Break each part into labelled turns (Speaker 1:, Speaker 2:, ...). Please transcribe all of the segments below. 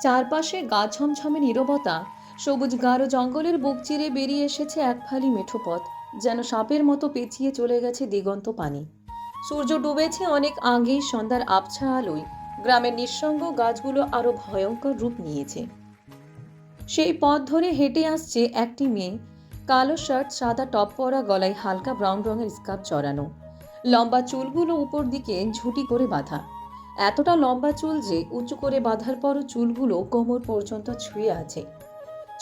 Speaker 1: চারপাশে গা ছমছমে নীরবতা, সবুজ গাঢ় জঙ্গলের বুক চিরে বেরিয়ে এসেছে এক ফালি মেঠো পথ, যেন সাপের মতো পেঁচিয়ে চলে গেছে দিগন্ত পানি। সূর্য ডুবেছে অনেক আগেই, সন্ধ্যার আবছা আলোয় গ্রামের নিঃসঙ্গ গাছগুলো আরো ভয়ঙ্কর রূপ নিয়েছে। সেই পথ ধরে হেঁটে আসছে একটি মেয়ে, কালো শার্ট, সাদা টপ পরা, গলায় হালকা ব্রাউন রঙের স্কার্ফ জড়ানো, লম্বা চুলগুলো উপর দিকে ঝুঁটি করে বাঁধা। এতটা লম্বা চুল যে উঁচু করে বাঁধার পরও চুলগুলো কোমর পর্যন্ত ছুঁয়ে আছে।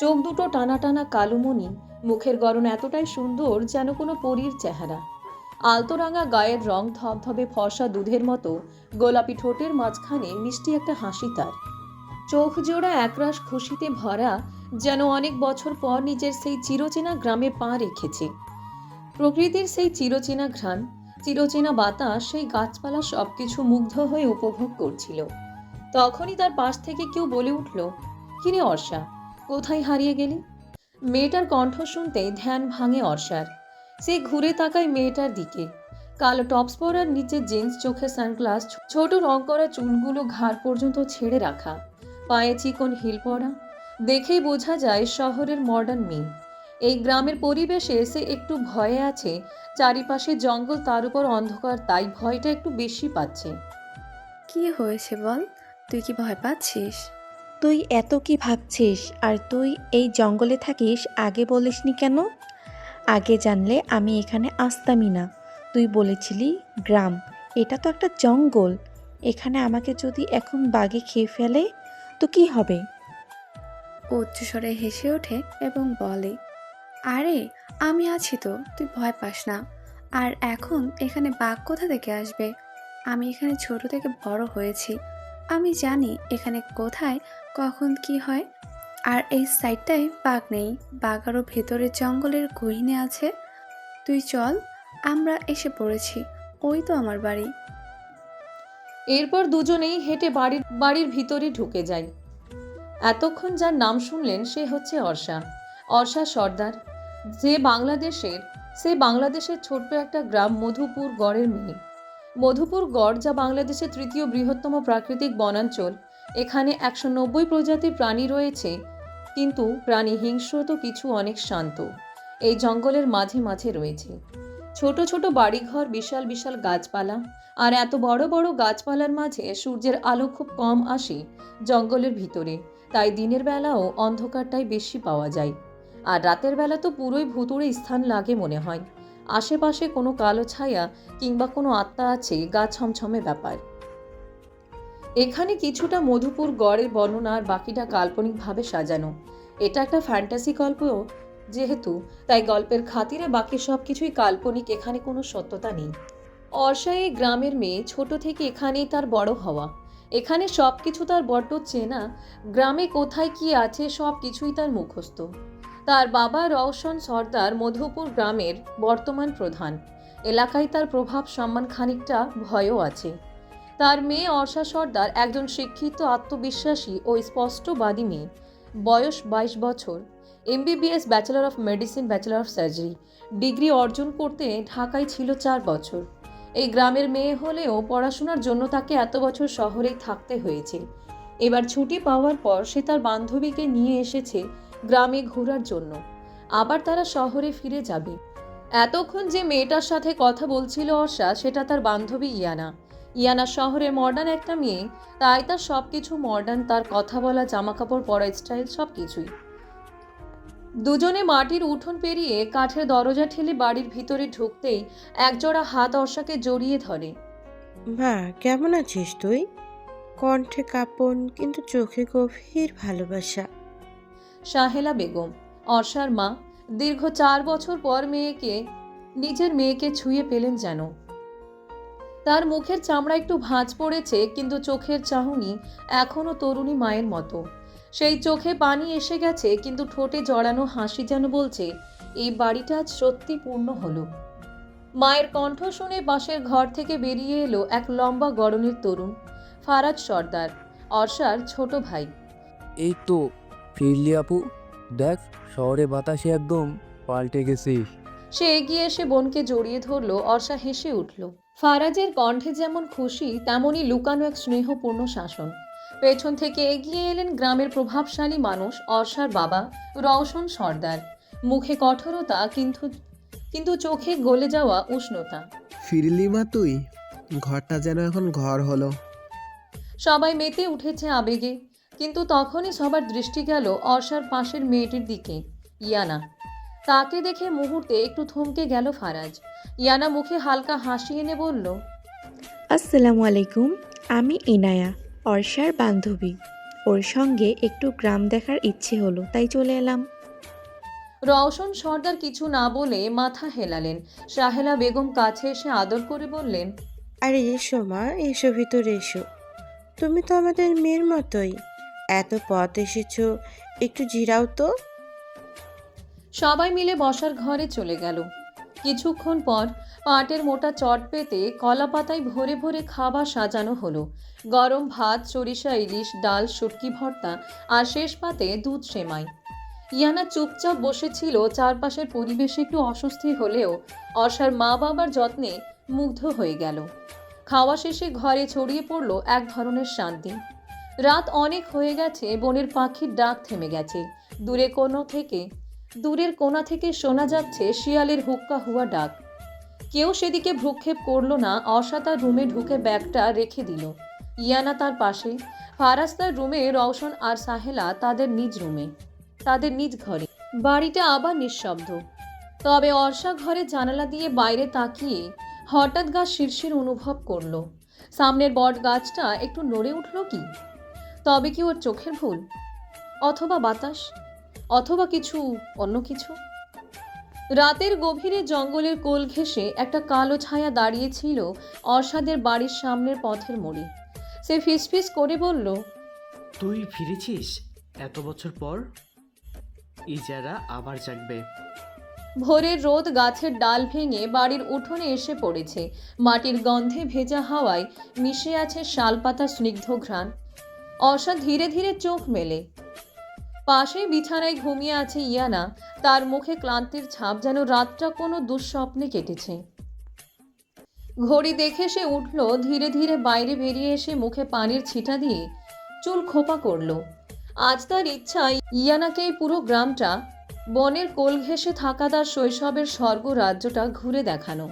Speaker 1: চোখ দুটো টানা টানা কালো মণি, মুখের গড়ন এতটাই সুন্দর যেন কোনো পরীর চেহারা। আলতোরাঙা গায়ের রং, ধবধবে ফর্সা দুধের মতো গোলাপি ঠোঁটের মাঝখানে মিষ্টি একটা হাসি তার। চোখ জোড়া একরাশ খুশিতে ভরা, যেন অনেক বছর পর নিজের সেই চিরচেনা গ্রামে পা রেখেছে। প্রকৃতির সেই চিরচেনা ঘ্রাণ, চিরচেনা বাতাস, সেই গাছপালা সবকিছু মুগ্ধ হয়ে উপভোগ করছিল। তখনই তার পাশ থেকে কেউ বলে উঠল, কিরে অর্ষা, কোথায় হারিয়ে গেলি? মেয়েটার কণ্ঠ শুনতেই ধ্যান ভাঙে অর্ষার। সে ঘুরে তাকায় মেয়েটার দিকে। কালো টপস পরার নিচে জিন্স, চোখে সানগ্লাস, ছোট রং করা চুলগুলো ঘাড় পর্যন্ত ছেড়ে রাখা, পায়ে চিকন হিল পরা। দেখেই বোঝা যায় শহরের মডার্ন মেয়ে। এই গ্রামের পরিবেশে সে একটু ভয়ে আছে। চারিপাশে জঙ্গল, তার উপর অন্ধকার, তাই ভয়টা একটু বেশি পাচ্ছে।
Speaker 2: কি হয়েছে বল? তুই কি ভয় পাচ্ছিস?
Speaker 3: তুই এত কি ভাবছিস? আর তুই এই জঙ্গলে থাকিস, আগে বলিসনি কেন? আগে জানলে আমি এখানে আসতামই না। তুই বলেছিলি গ্রাম, এটা তো একটা জঙ্গল। এখানে আমাকে যদি এখন বাঘে খেয়ে ফেলে তো কি হবে?
Speaker 2: উচ্চস্বরে হেসে ওঠে এবং বলে, আরে আমি আছি তো, তুই ভয় পাস না। আর এখন এখানে বাঘ কোথা থেকে আসবে? আমি এখানে ছোট থেকে বড় হয়েছি। আমি জানি এখানে কোথায় কখন কি হয়। আর এই সাইডটায় বাঘ নেই, বাঘ আরও ভেতরের জঙ্গলের গহীনে আছে। তুই চল, আমরা এসে পড়েছি, ওই তো আমার বাড়ি।
Speaker 1: এরপর দুজনেই হেঁটে বাড়ির ভিতরে ঢুকে যায়। এতক্ষণ যার নাম শুনলেন সে হচ্ছে অর্ষা, অর্ষা সর্দার। সে বাংলাদেশের ছোট্ট একটা গ্রাম মধুপুর গড়ের মেয়ে। মধুপুর গড়, যা বাংলাদেশের তৃতীয় বৃহত্তম প্রাকৃতিক বনাঞ্চল। এখানে 190 প্রজাতির প্রাণী রয়েছে, কিন্তু প্রাণী হিংস্র তো কিছু, অনেক শান্ত। এই জঙ্গলের মাঝে মাঝে রয়েছে ছোট ছোট বাড়িঘর, বিশাল বিশাল গাছপালা। আর এত বড় বড় গাছপালার মাঝে সূর্যের আলো খুব কম আসে জঙ্গলের ভিতরে, তাই দিনের বেলাও অন্ধকারটাই বেশি পাওয়া যায়। আর রাতের বেলা তো পুরোই ভুতুড়ে স্থান লাগে মনে হয়। আশেপাশে কোনো কালো ছায়া কিংবা কোনো আত্মা আছে, গা ছমছমে ব্যাপার। এখানে কিছুটা মধুপুর গড়ের বর্ণনা, আর বাকিটা কাল্পনিকভাবে সাজানো। এটা একটা ফ্যান্টাসি গল্প যেহেতু, তাই গল্পের খাতিরে বাকি সব কিছুই কাল্পনিক, এখানে কোনো সত্যতা নেই। অর্ষা এই গ্রামের মেয়ে, ছোট থেকে এখানেই তার বড় হওয়া। এখানে সব কিছু তার বড্ড চেনা। গ্রামে কোথায় কি আছে সব কিছুই তার মুখস্থ। তার বাবা রওশন সর্দার মধুপুর গ্রামের বর্তমান প্রধান। এলাকায় তার প্রভাব, সম্মান, খানিকটা ভয়ও আছে। তার মেয়ে অর্ষা সর্দার একজন শিক্ষিত, আত্মবিশ্বাসী ও স্পষ্টবাদী মেয়ে। বয়স 22 বছর। MBBS, bachelor of medicine, bachelor of surgery degree অর্জন করতে ঢাকায় ছিল 4 বছর। এই গ্রামের মেয়ে হলেও পড়াশোনার জন্য তাকে এত বছর শহরেই থাকতে হয়েছে। এবার ছুটি পাওয়ার পর সে তার বান্ধবীকে নিয়ে এসেছে গ্রামে ঘোরার জন্য। আবার তারা শহরে ফিরে যাবে। এতক্ষণ যে মেয়েটার সাথে কথা বলছিল অর্ষা, সেটা তার বান্ধবী ইয়ানা। ইয়ানা শহরের মডার্ন একটা মেয়ে, তাই তার সব কিছু মডার্ন, তার কথা বলা, জামাকাপড় পরা, স্টাইল সব কিছুই। দুজনে মাটির উঠোন পেরিয়ে কাঠের দরজা ঠেলে বাড়ির ভিতরে ঢুকতেই একজোড়া হাত অর্ষাকে জড়িয়ে ধরে।
Speaker 4: মা, কেমন আছিস তুই? কণ্ঠে কাঁপন কিন্তু চোখে গভীর ভালোবাসা।
Speaker 1: সাহেলা বেগম, অর্ষার মা। দীর্ঘ 4 বছর পর নিজের মেয়েকে ছুঁয়ে পেলেন যেন। তার মুখের চামড়া একটু ভাঁজ পড়েছে, কিন্তু চোখের চাহনি এখনো তরুণী মায়ের মতো। সেই চোখে পানি এসে গেছে, কিন্তু ঠোঁটে জড়ানো হাসি যেন বলছে, এই বাড়িটা আজ সত্যি পূর্ণ হলো। মায়ের কণ্ঠ শুনে পাশের ঘর থেকে বেরিয়ে এলো এক লম্বা গড়নের তরুণ, ফারাজ সর্দার, অর্ষার ছোট ভাই।
Speaker 5: এই তো ফিরলি আপু। দেখ, শহরে বাতাসে একদম পাল্টে গেছিস।
Speaker 1: সে এগিয়ে এসে বোনকে জড়িয়ে ধরলো। অর্ষা হেসে উঠল। ফারাজের কণ্ঠে যেমন খুশি তেমনই লুকানো এক স্নেহপূর্ণ শাসন। পেছন থেকে এগিয়ে এলেন গ্রামের প্রভাবশালী মানুষ অর্ষার বাবা রওশন সর্দার। মুখে কঠোরতা, কিন্তু কিন্তু চোখে গলে যাওয়া উষ্ণতা।
Speaker 6: ফিরলি মা তুই? ঘরটা যেন এখন ঘর হলো।
Speaker 1: সবাই মেতে উঠেছে আবেগে, কিন্তু তখনই সবার দৃষ্টি গেল অর্ষার পাশের মেয়েটির দিকে, ইয়ানা। তাকে দেখে মুহূর্তে একটু থমকে গেল ফারাজ। ইয়ানা মুখে হালকা হাসি এনে বলল,
Speaker 3: আসসালামু আলাইকুম, আমি ইনায়া, অর্ষার বান্ধবী। ওর সঙ্গে একটু গ্রাম দেখার ইচ্ছে হলো, তাই চলে এলাম।
Speaker 1: রওশন সর্দার কিছু না বলে মাথা হেলালেন। সাহেলা বেগম কাছে এসে আদর করে বললেন,
Speaker 4: আরে এসো মা, এসো ভিতরে এসো। তুমি তো আমাদের মেয়ের মতোই। এত পথ এসেছো, একটু জিরাও তো।
Speaker 1: সবাই মিলে বসার ঘরে চলে গেল। কিছুক্ষণ পর পাটের মোটা চট পেতে কলা পাতায় ভরে ভরে খাবার সাজানো হলো। গরম ভাত, সরিষা ইলিশ, ডাল, শুটকি ভর্তা আর শেষ পাতে দুধ সেমাই। ইয়ানা চুপচাপ বসেছিল। চারপাশের পরিবেশে একটু অস্বস্তি হলেও অর্ষার মা বাবার যত্নে মুগ্ধ হয়ে গেল। খাওয়া শেষে ঘরে ছড়িয়ে পড়ল এক ধরনের শান্তি। রাত অনেক হয়ে গেছে, বনের পাখির ডাক থেমে গেছে। দূরের কোণা থেকে শোনা যাচ্ছে শিয়ালের হুক্কা হুয়া ডাক। কেউ সেদিকে ভ্রুক্ষেপ করল না। অর্ষা তার রুমে ঢুকে ব্যাগটা রেখে দিল। ইয়ানা তার পাশে, ফারাজ তার রুমে, রওশন আর সাহেলা তাদের নিজ ঘরে। বাড়িটা আবার নিঃশব্দ। তবে অর্ষা ঘরে জানালা দিয়ে বাইরে তাকিয়ে হঠাৎ গা শিরশির অনুভব করলো। সামনের বট গাছটা একটু নড়ে উঠল কি? তবে কি ওর চোখের ভুল, অথবা বাতাস, অথবা অন্য কিছু? রাতের গভীরে জঙ্গলের কোল ঘেঁষে একটা কালো ছায়া দাঁড়িয়েছিল অর্ষাদের বাড়ির সামনের পথের মোড়ে। সে ফিসফিস করে বলল,
Speaker 7: তুই ফিরেছিস এত বছর পর? ইজারা আবার জাগবে।
Speaker 1: ভোরের রোদ গাছের ডাল ভেঙে বাড়ির উঠোনে এসে পড়েছে। মাটির গন্ধে ভেজা হাওয়ায় মিশে আছে শালপাতার স্নিগ্ধ ঘ্রাণ। অর্ষা ধীরে ধীরে চোখ মেলে। পাশে বিছানায় ঘুমিয়ে আছে ইয়ানা। তার মুখে ক্লান্তির ছাপ, যেন রাতটা কোনো দুঃস্বপ্নে কেটেছে। ঘড়ি দেখে সে উঠল। ধীরে ধীরে বাইরে বেরিয়ে এসে মুখে পানির ছিটা দিয়ে চুল খোপা করল। আজ তার ইচ্ছা ইয়ানাকে এই পুরো গ্রামটা, বনের কোল ঘেঁষে থাকা তার শৈশবের স্বর্গ রাজ্যটা ঘুরে দেখানো।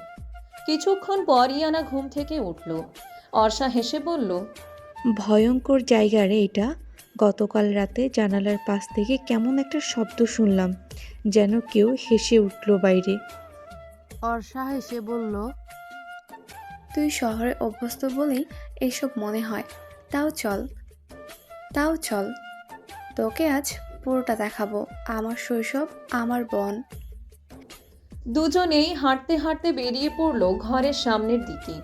Speaker 1: কিছুক্ষণ পর ইয়ানা ঘুম থেকে উঠল। অর্ষা হেসে বলল,
Speaker 3: ভয়ঙ্কর জায়গা রে এটা। গতকাল রাতে জানালার পাশ থেকে কেমন একটা শব্দ শুনলাম, যেন কেউ হেসে উঠল বাইরে।
Speaker 8: অর্ষা হেসে বলল,
Speaker 2: তুই শহরে অভ্যস্ত বলেই এইসব মনে হয়। তাও চল, তোকে আজ পুরোটা দেখাবো, আমার শৈশব, আমার বন।
Speaker 1: দুজনেই হাঁটতে হাঁটতে বেরিয়ে পড়ল ঘরের সামনের দিকে।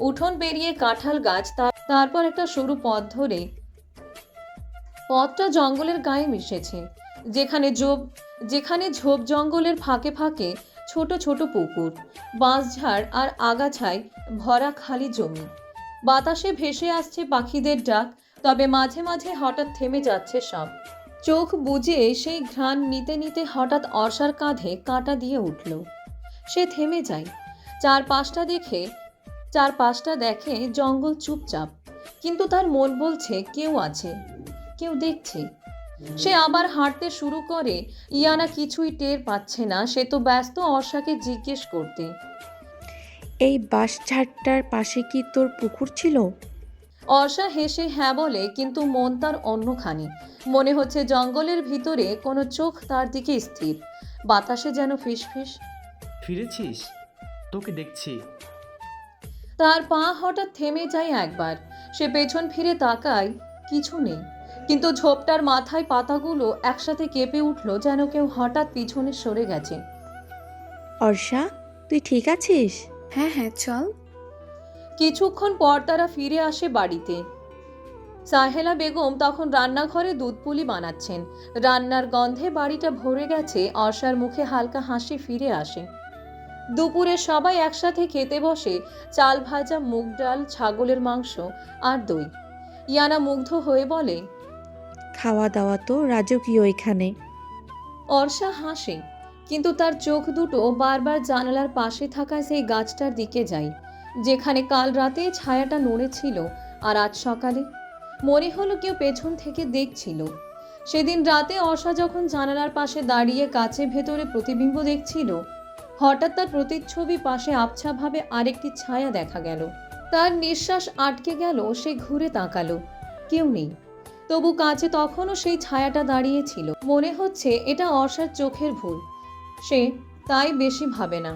Speaker 1: উঠোন পেরিয়ে কাঁঠাল গাছ, তারপর একটা সরু পথ ধরে। পথটা জঙ্গলের গায়ে মিশেছে, যেখানে ঝোপ জঙ্গলের ফাঁকে ফাঁকে ছোট ছোট পুকুর, বাঁশঝাড় আর আগাছায় ভরা খালি জমি। বাতাসে ভেসে আসছে পাখিদের ডাক, তবে মাঝে মাঝে হঠাৎ থেমে যাচ্ছে সব। চোখ বুজে সেই ঘ্রাণ নিতে নিতে হঠাৎ অর্ষার কাঁধে কাঁটা দিয়ে উঠল। সে থেমে যায়। চারপাশটা দেখে জঙ্গল চুপচাপ, কিন্তু তার মন বলছে কেউ আছে, কেউ দেখছে। সে আবার হাঁটতে শুরু করে। ইয়ানা কিছুই টের পাচ্ছে না। সে তো ব্যস্ত অর্ষাকে জিজ্ঞেস করতে।
Speaker 3: এই বাঁশঝাড়টার পাশে কি তোর পুকুর ছিল?
Speaker 1: অর্ষা হেসে হ্যাঁ বলে, কিন্তু মন তার অন্যখানে। মনে হচ্ছে জঙ্গলের ভিতরে কোনো চোখ তার দিকে স্থির। বাতাসে যেন ফিসফিস।
Speaker 7: ফিরেছিস? তোকে দেখছি।
Speaker 1: তার পা হঠাৎ থেমে যায় একবার। সে পেছন ফিরে তাকায়, কিছু নেই। কিন্তু ঝোপটার মাথায় পাতাগুলো একসাথে কেঁপে উঠল, যেন কেউ হঠাৎ পিছনে সরে গেছে।
Speaker 3: অর্ষা, তুই ঠিক আছিস?
Speaker 2: হ্যাঁ, চল।
Speaker 1: কিছুক্ষণ পর তারা ফিরে আসে বাড়িতে। সাহেলা বেগম তখন রান্নাঘরে দুধ পুলি বানাচ্ছেন। রান্নার গন্ধে বাড়িটা ভরে গেছে। অর্ষার মুখে হালকা হাসি ফিরে আসে। দুপুরে সবাই একসাথে খেতে বসে। চাল ভাজা, মুগ ডাল, ছাগলের মাংস আর দই। ইয়ানা মুগ্ধ হয়ে বলে,
Speaker 3: খাওয়া দাওয়া তো রাজকীয় এখানে।
Speaker 1: অর্ষা হাসে, কিন্তু তার চোখ দুটো বারবার জানালার পাশে থাকা সেই গাছটার দিকে যায়। যেখানে কাল রাতে ছায়াটা নড়েছিল আর আজ সকালে মনে হলো কেউ পেছন থেকে দেখছিল। সেদিন রাতে অর্ষা যখন জানালার পাশে দাঁড়িয়ে কাচের ভেতরে প্রতিবিম্ব দেখছিল, হঠাৎ তার প্রতিচ্ছবি পাশে আবছাভাবে আরেকটি ছায়া দেখা গেল। তার নিঃশ্বাস আটকে গেল, সে ঘুরে তাকালো, কেউ নেই। তবু কাছে তখনও সেই ছায়াটা দাঁড়িয়েছিল। মনে হচ্ছে এটা অর্ষার চোখের ভুল, সে তাই বেশি ভাবে না।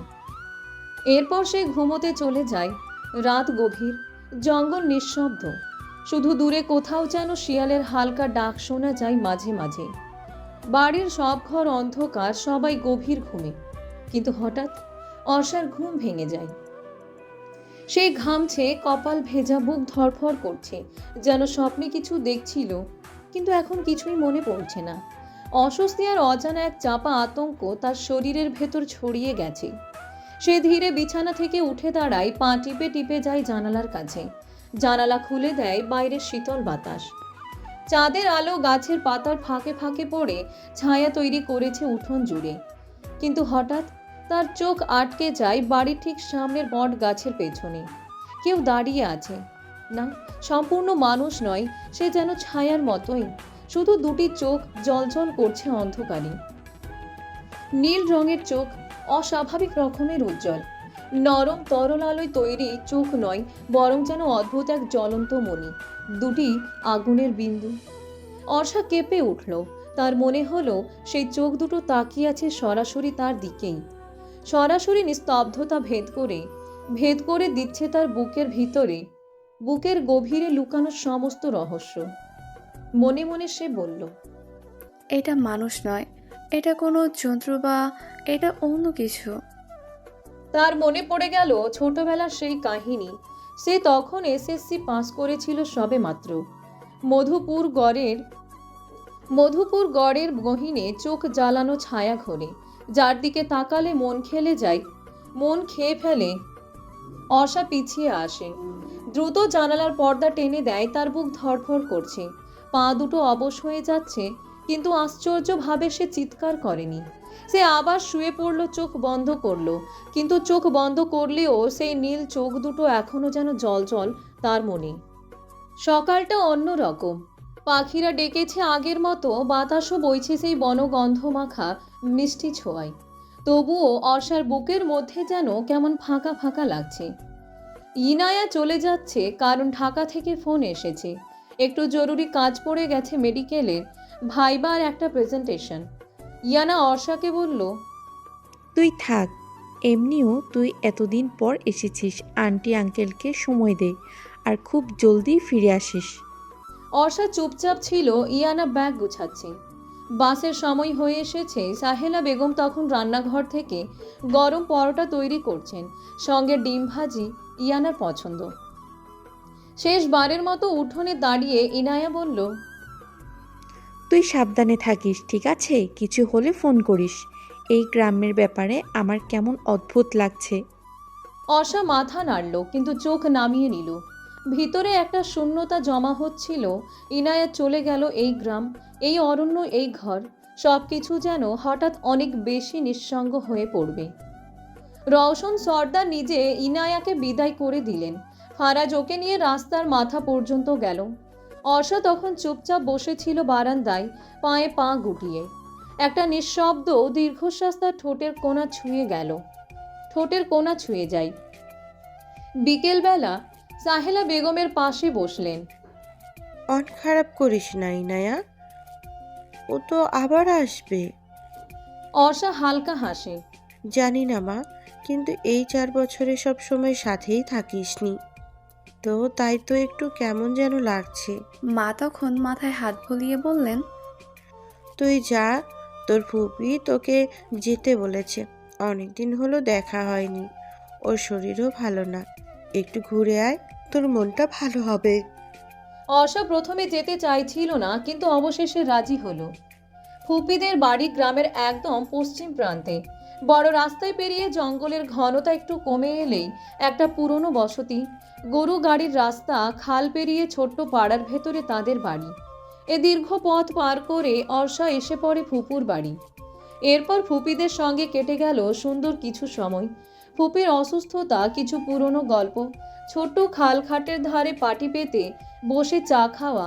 Speaker 1: এরপর সে ঘুমোতে চলে যায়। রাত গভীর, জঙ্গল নিঃশব্দ, শুধু দূরে কোথাও যেন শিয়ালের হালকা ডাক শোনা যায় মাঝে মাঝে। বাড়ির সব ঘর অন্ধকার, সবাই গভীর ঘুমে। কিন্তু হঠাৎ অর্ষার ঘুম ভেঙে যায়। সেই ঘামছে, কপাল ভেজা, বুক ধড়ফড় করছে, যেন স্বপ্নে কিছু দেখছিল কিন্তু এখন কিছুই মনে পড়ছে না। অস্বস্তি আর অজানা এক চাপা আতঙ্ক তার শরীরের ভেতর ছড়িয়ে গেছে। সে ধীরে বিছানা থেকে উঠে দাঁড়ায়, পা টিপে টিপে যায় জানালার কাছে। জানালা খুলে দেয় বাইরের শীতল বাতাস। চাঁদের আলো গাছের পাতার ফাঁকে ফাঁকে পড়ে ছায়া তৈরি করেছে উঠোন জুড়ে। কিন্তু হঠাৎ তার চোখ আটকে যায় বাড়ির ঠিক সামনের বট গাছের পেছনে। কেউ দাঁড়িয়ে আছে, না, সম্পূর্ণ মানুষ নয়, সে যেন ছায়ার মতোই, শুধু দুটি চোখ জ্বলজ্বল করছে অন্ধকারে। নীল রঙের চোখ, অস্বাভাবিক রকমের উজ্জ্বল, নরম তরল আলোয় তৈরি চোখ নয়, বরং যেন অদ্ভুত এক জ্বলন্ত মণি, দুটি আগুনের বিন্দু। অর্ষা কেঁপে উঠল। তার মনে হলো সেই চোখ দুটো তাকিয়ে আছে সরাসরি তার দিকেই, সরাসরি নিস্তব্ধতা ভেদ করে দিচ্ছে তার বুকের ভিতরে, বুকের গভীরে লুকানো সমস্ত রহস্য। মনে মনে সে বলল,
Speaker 2: এটা মানুষ নয়, এটা কোনো যন্ত্র বা এটা অন্য কিছু।
Speaker 1: তার মনে পড়ে গেল ছোটবেলার সেই কাহিনী। সে তখন এসএসসি পাস করেছিল সবে মাত্র। মধুপুর গড়ের গহীনে চোখ জ্বালানো ছায়া ঘোরে, যার দিকে তাকালে মন খেয়ে ফেলে। অর্ষা পিছিয়ে আসে, দ্রুত জানালার পর্দা টেনে দেয়। তার বুক ধড়ফড় করছে, পা দুটো অবশ হয়ে যাচ্ছে, কিন্তু আশ্চর্যভাবে সে চিৎকার করেনি। সে আবার শুয়ে পড়ল, চোখ বন্ধ করলো, কিন্তু চোখ বন্ধ করলেও সেই নীল চোখ দুটো এখনো যেন জ্বলজ্বল তার মনে। সকালটা অন্য রকম, পাখিরা ডেকেছে আগের মতো, বাতাসও বইছে সেই বনগন্ধ মাখা মিষ্টি ছোঁয়ায়। তবুও অর্ষার বুকের মধ্যে যেন কেমন ফাঁকা ফাঁকা লাগছে। ইনায়া চলে যাচ্ছে কারণ ঢাকা থেকে ফোন এসেছে, একটু জরুরি কাজ পড়ে গেছে মেডিকেলের, ভাইবার একটা প্রেজেন্টেশন। ইয়ানা অর্ষাকে বলল,
Speaker 3: তুই থাক, এমনিও তুই এতদিন পর এসেছিস, আন্টি আঙ্কেলকে সময় দে আর খুব জলদি ফিরে আসিস।
Speaker 1: অর্ষা চুপচাপ ছিল। ইয়ানা ব্যাগ গুছাচ্ছে। বাসের সময় হয়ে এসেছে। সাহেলা বেগম তখন রান্নাঘর থেকে গরম পরোটা তৈরি করছেন, সঙ্গে ডিম ভাজি, ইয়ানার পছন্দ। শেষবারের মতো উঠোনে দাঁড়িয়ে ইনায়া বলল,
Speaker 3: তুই সাবধানে থাকিস, ঠিক আছে? কিছু হলে ফোন করিস। এই গ্রামের ব্যাপারে আমার কেমন অদ্ভুত লাগছে।
Speaker 1: অর্ষা মাথা নাড়ল, কিন্তু চোখ নামিয়ে নিল। ভিতরে একটা শূন্যতা জমা হচ্ছিল। ইনায়া চলে গেল, এই গ্রাম, এই অরণ্য, এই ঘর, সব কিছু যেন হঠাৎ অনেক বেশি নিঃসঙ্গ হয়ে পড়বে। রওশন সর্দার নিজে ইনায়াকে বিদায় করে দিলেন। ফারাজ ওকে নিয়ে রাস্তার মাথা পর্যন্ত গেল। অর্ষা তখন চুপচাপ বসেছিল বারান্দায়, পায়ে পা গুটিয়ে। একটা নিঃশব্দ দীর্ঘশ্বাস তার ঠোঁটের কোণা ছুঁয়ে যায়। বিকেলবেলা সাহেলা বেগমের পাশে বসলেন।
Speaker 4: মন খারাপ করিস না ইনায়া, ও তো আবার আসবে।
Speaker 1: অর্ষা হালকা হাসে।
Speaker 4: জানি না মা, কিন্তু এই 4 বছরে সব সময় সাথেই থাকিসনি তো, তাই তো একটু কেমন যেন লাগছে।
Speaker 2: মা তখন মাথায় হাত বুলিয়ে বললেন,
Speaker 4: তুই যা, তোর ফুপি তোকে যেতে বলেছে। অনেকদিন হলো দেখা হয়নি, ওর শরীরও ভালো না, একটু ঘুরে আয়, তোর মনটা ভালো হবে।
Speaker 1: অর্ষা প্রথমে যেতে চাইছিল না, কিন্তু অবশেষে রাজি হলো। ফুপিদের বাড়ি গ্রামের একদম পশ্চিম প্রান্তে। বড় রাস্তায় পেরিয়ে জঙ্গলের ঘনতা একটু কমে এলেই একটা পুরনো বসতি, গরু গাড়ির রাস্তা, খাল পেরিয়ে ছোট্ট পাড়ার ভেতরে তাদের বাড়ি। এ দীর্ঘ পথ পার করে অর্ষা এসে পড়ে ফুপুর বাড়ি। এরপর ফুপিদের সঙ্গে কেটে গেল সুন্দর কিছু সময়। ফুপির অসুস্থতা, কিছু পুরনো গল্প, ছোট্ট খালখাটের ধারে পাটি পেতে বসে চা খাওয়া।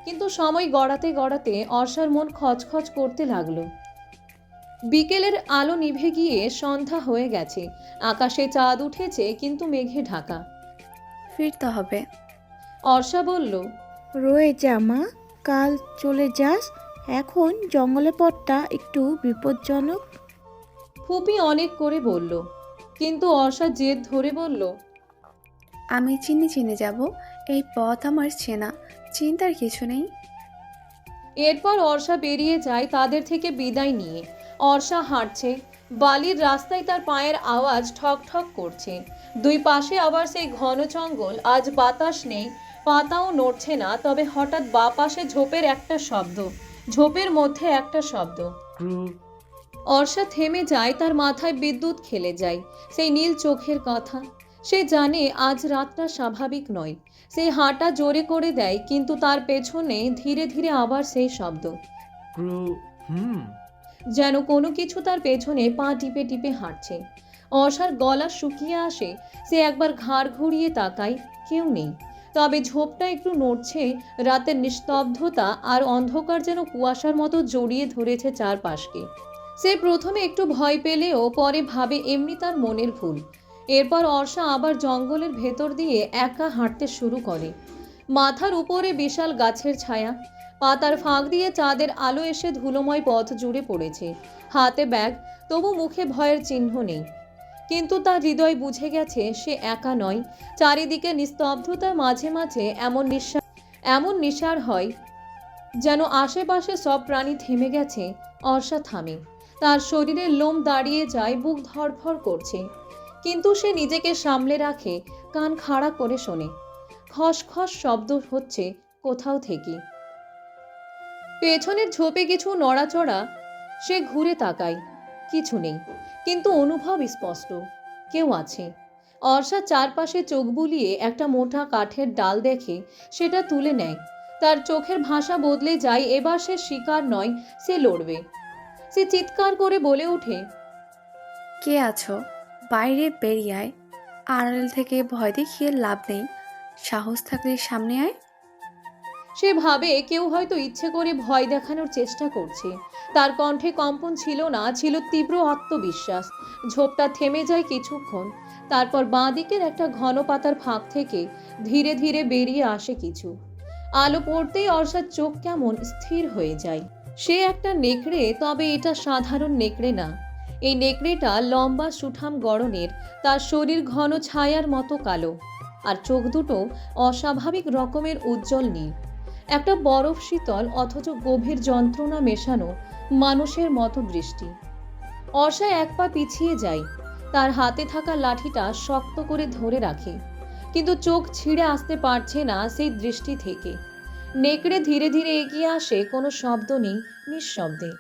Speaker 1: কিন্তু সময় গড়াতে গড়াতে অর্ষার মন খচখচ করতে লাগলো। বিকেলের আলো নিভে গিয়ে সন্ধ্যা হয়ে গেছে। আকাশে চাঁদ উঠেছে কিন্তু মেঘে ঢাকা।
Speaker 2: ফিরতে হবে।
Speaker 1: অর্ষা বলল,
Speaker 9: রয়ে যা মা, কাল চলে যাস। এখন জঙ্গলে পথটা একটু বিপজ্জনক।
Speaker 1: ফুপি অনেক করে বলল, কিন্তু অর্ষা জেদ ধরে বলল,
Speaker 2: আমি চিনে চিনে যাব, এই পথ আমার চেনা, চিন্তার কিছু নেই।
Speaker 1: এরপর অর্ষা বেরিয়ে যায় তাদের থেকে বিদায় নিয়ে। অর্ষা হাঁটছে, বালির রাস্তায় তার পায়ের আওয়াজ ঠক ঠক করছে। দুই পাশে আবার সেই ঘন জঙ্গল। আজ বাতাস নেই, পাতাও নড়ছে না, তবে হঠাৎ বা পাশে ঝোপের একটা শব্দ, ঝোপের মধ্যে একটা শব্দ।
Speaker 7: ক্রু।
Speaker 1: অর্ষা থেমে যায়, তার মাথায় বিদ্যুৎ খেলে যায়। সেই নীল চোখের কথা। সে জানে আজ রাতটা স্বাভাবিক নয়। সেই হাঁটা জোরে করে দেয়, কিন্তু তার পেছনে ধীরে ধীরে আবার সেই শব্দ।
Speaker 7: ক্রু।
Speaker 1: যেন কোনো কিছু তার পেছনে পা টিপে টিপে হাঁটছে। অর্ষার গলা শুকিয়ে আসে। সে একবার ঘাড় ঘুরিয়ে তাকায়, কেউ নেই। তবে ঝোপটা একটু নড়ছে। রাতের নিস্তব্ধতা আর অন্ধকার যেন কুয়াশার মতো জড়িয়ে ধরেছে চারপাশকে। সে প্রথমে একটু ভয় পেলেও পরে ভাবে এমনি তার মনের ভুল। এরপর অর্ষা আবার জঙ্গলের ভেতর দিয়ে একা হাঁটতে শুরু করে। মাথার উপরে বিশাল গাছের ছায়া, পাতার ফাঁক দিয়ে চাঁদের আলো এসে ধুলোময় পথ জুড়ে পড়েছে। হাতে ব্যাগ, তবু মুখে ভয়ের চিহ্ন নেই। কিন্তু তার হৃদয় বুঝে গেছে সে একা নয়। চারিদিকে নিস্তব্ধতার মাঝে মাঝে এমন নিঃসার হয় যেন আশেপাশে সব প্রাণী থেমে গেছে। অর্ষা থামে, তার শরীরের লোম দাঁড়িয়ে যায়, বুক ধড়ফড় করছে। কিন্তু সে নিজেকে সামলে রাখে, কান খাড়া করে শোনে। খসখস শব্দ হচ্ছে কোথাও থেকে। পেছনের ঝোপে কিছু নড়াচড়া। সে ঘুরে তাকায়, কিছু নেই, কিন্তু অনুভব স্পষ্ট, কেউ আছে। অর্ষা চারপাশে চোখ বুলিয়ে একটা মোটা কাঠের ডাল দেখে, সেটা তুলে নেয়। তার চোখের ভাষা বদলে যায়। এবার সে শিকার নয়, সে লড়বে। সে চিৎকার করে বলে ওঠে,
Speaker 2: কে আছো? বাইরে বেরিয়ে আয়। আড়াল থেকে ভয় দেখিয়ে লাভ নেই, সাহস থাকলে সামনে আয়।
Speaker 1: সে ভাবে কেউ হয়তো ইচ্ছে করে ভয় দেখানোর চেষ্টা করছে। তার কণ্ঠে কম্পন ছিল না, ছিল তীব্র আত্মবিশ্বাস। ঝোপটা থেমে যায় কিছুক্ষণ। তারপর বাঁ দিকের একটা ঘন পাতার ফাঁক থেকে ধীরে ধীরে বেরিয়ে আসে কিছু। আলো পড়তেই অর্ষার চোখ কেমন স্থির হয়ে যায়। সে একটা নেকড়ে, তবে এটা সাধারণ নেকড়ে না। এই নেকড়েটা লম্বা সুঠাম গড়নের, তার শরীর ঘন ছায়ার মতো কালো, আর চোখ দুটো অস্বাভাবিক রকমের উজ্জ্বল নীল। একটা বরফ শীতল অথচ গভীর যন্ত্রণা মেশানো মানুষের মতো দৃষ্টি। অর্ষা এক পা পিছিয়ে যায়, তার হাতে থাকা লাঠিটা শক্ত করে ধরে রাখে, কিন্তু চোখ ছিঁড়ে আসতে পারছে না সেই দৃষ্টি থেকে। নেকড়ে ধীরে ধীরে এগিয়ে আসে, কোনো শব্দ নেই, নিঃশব্দে।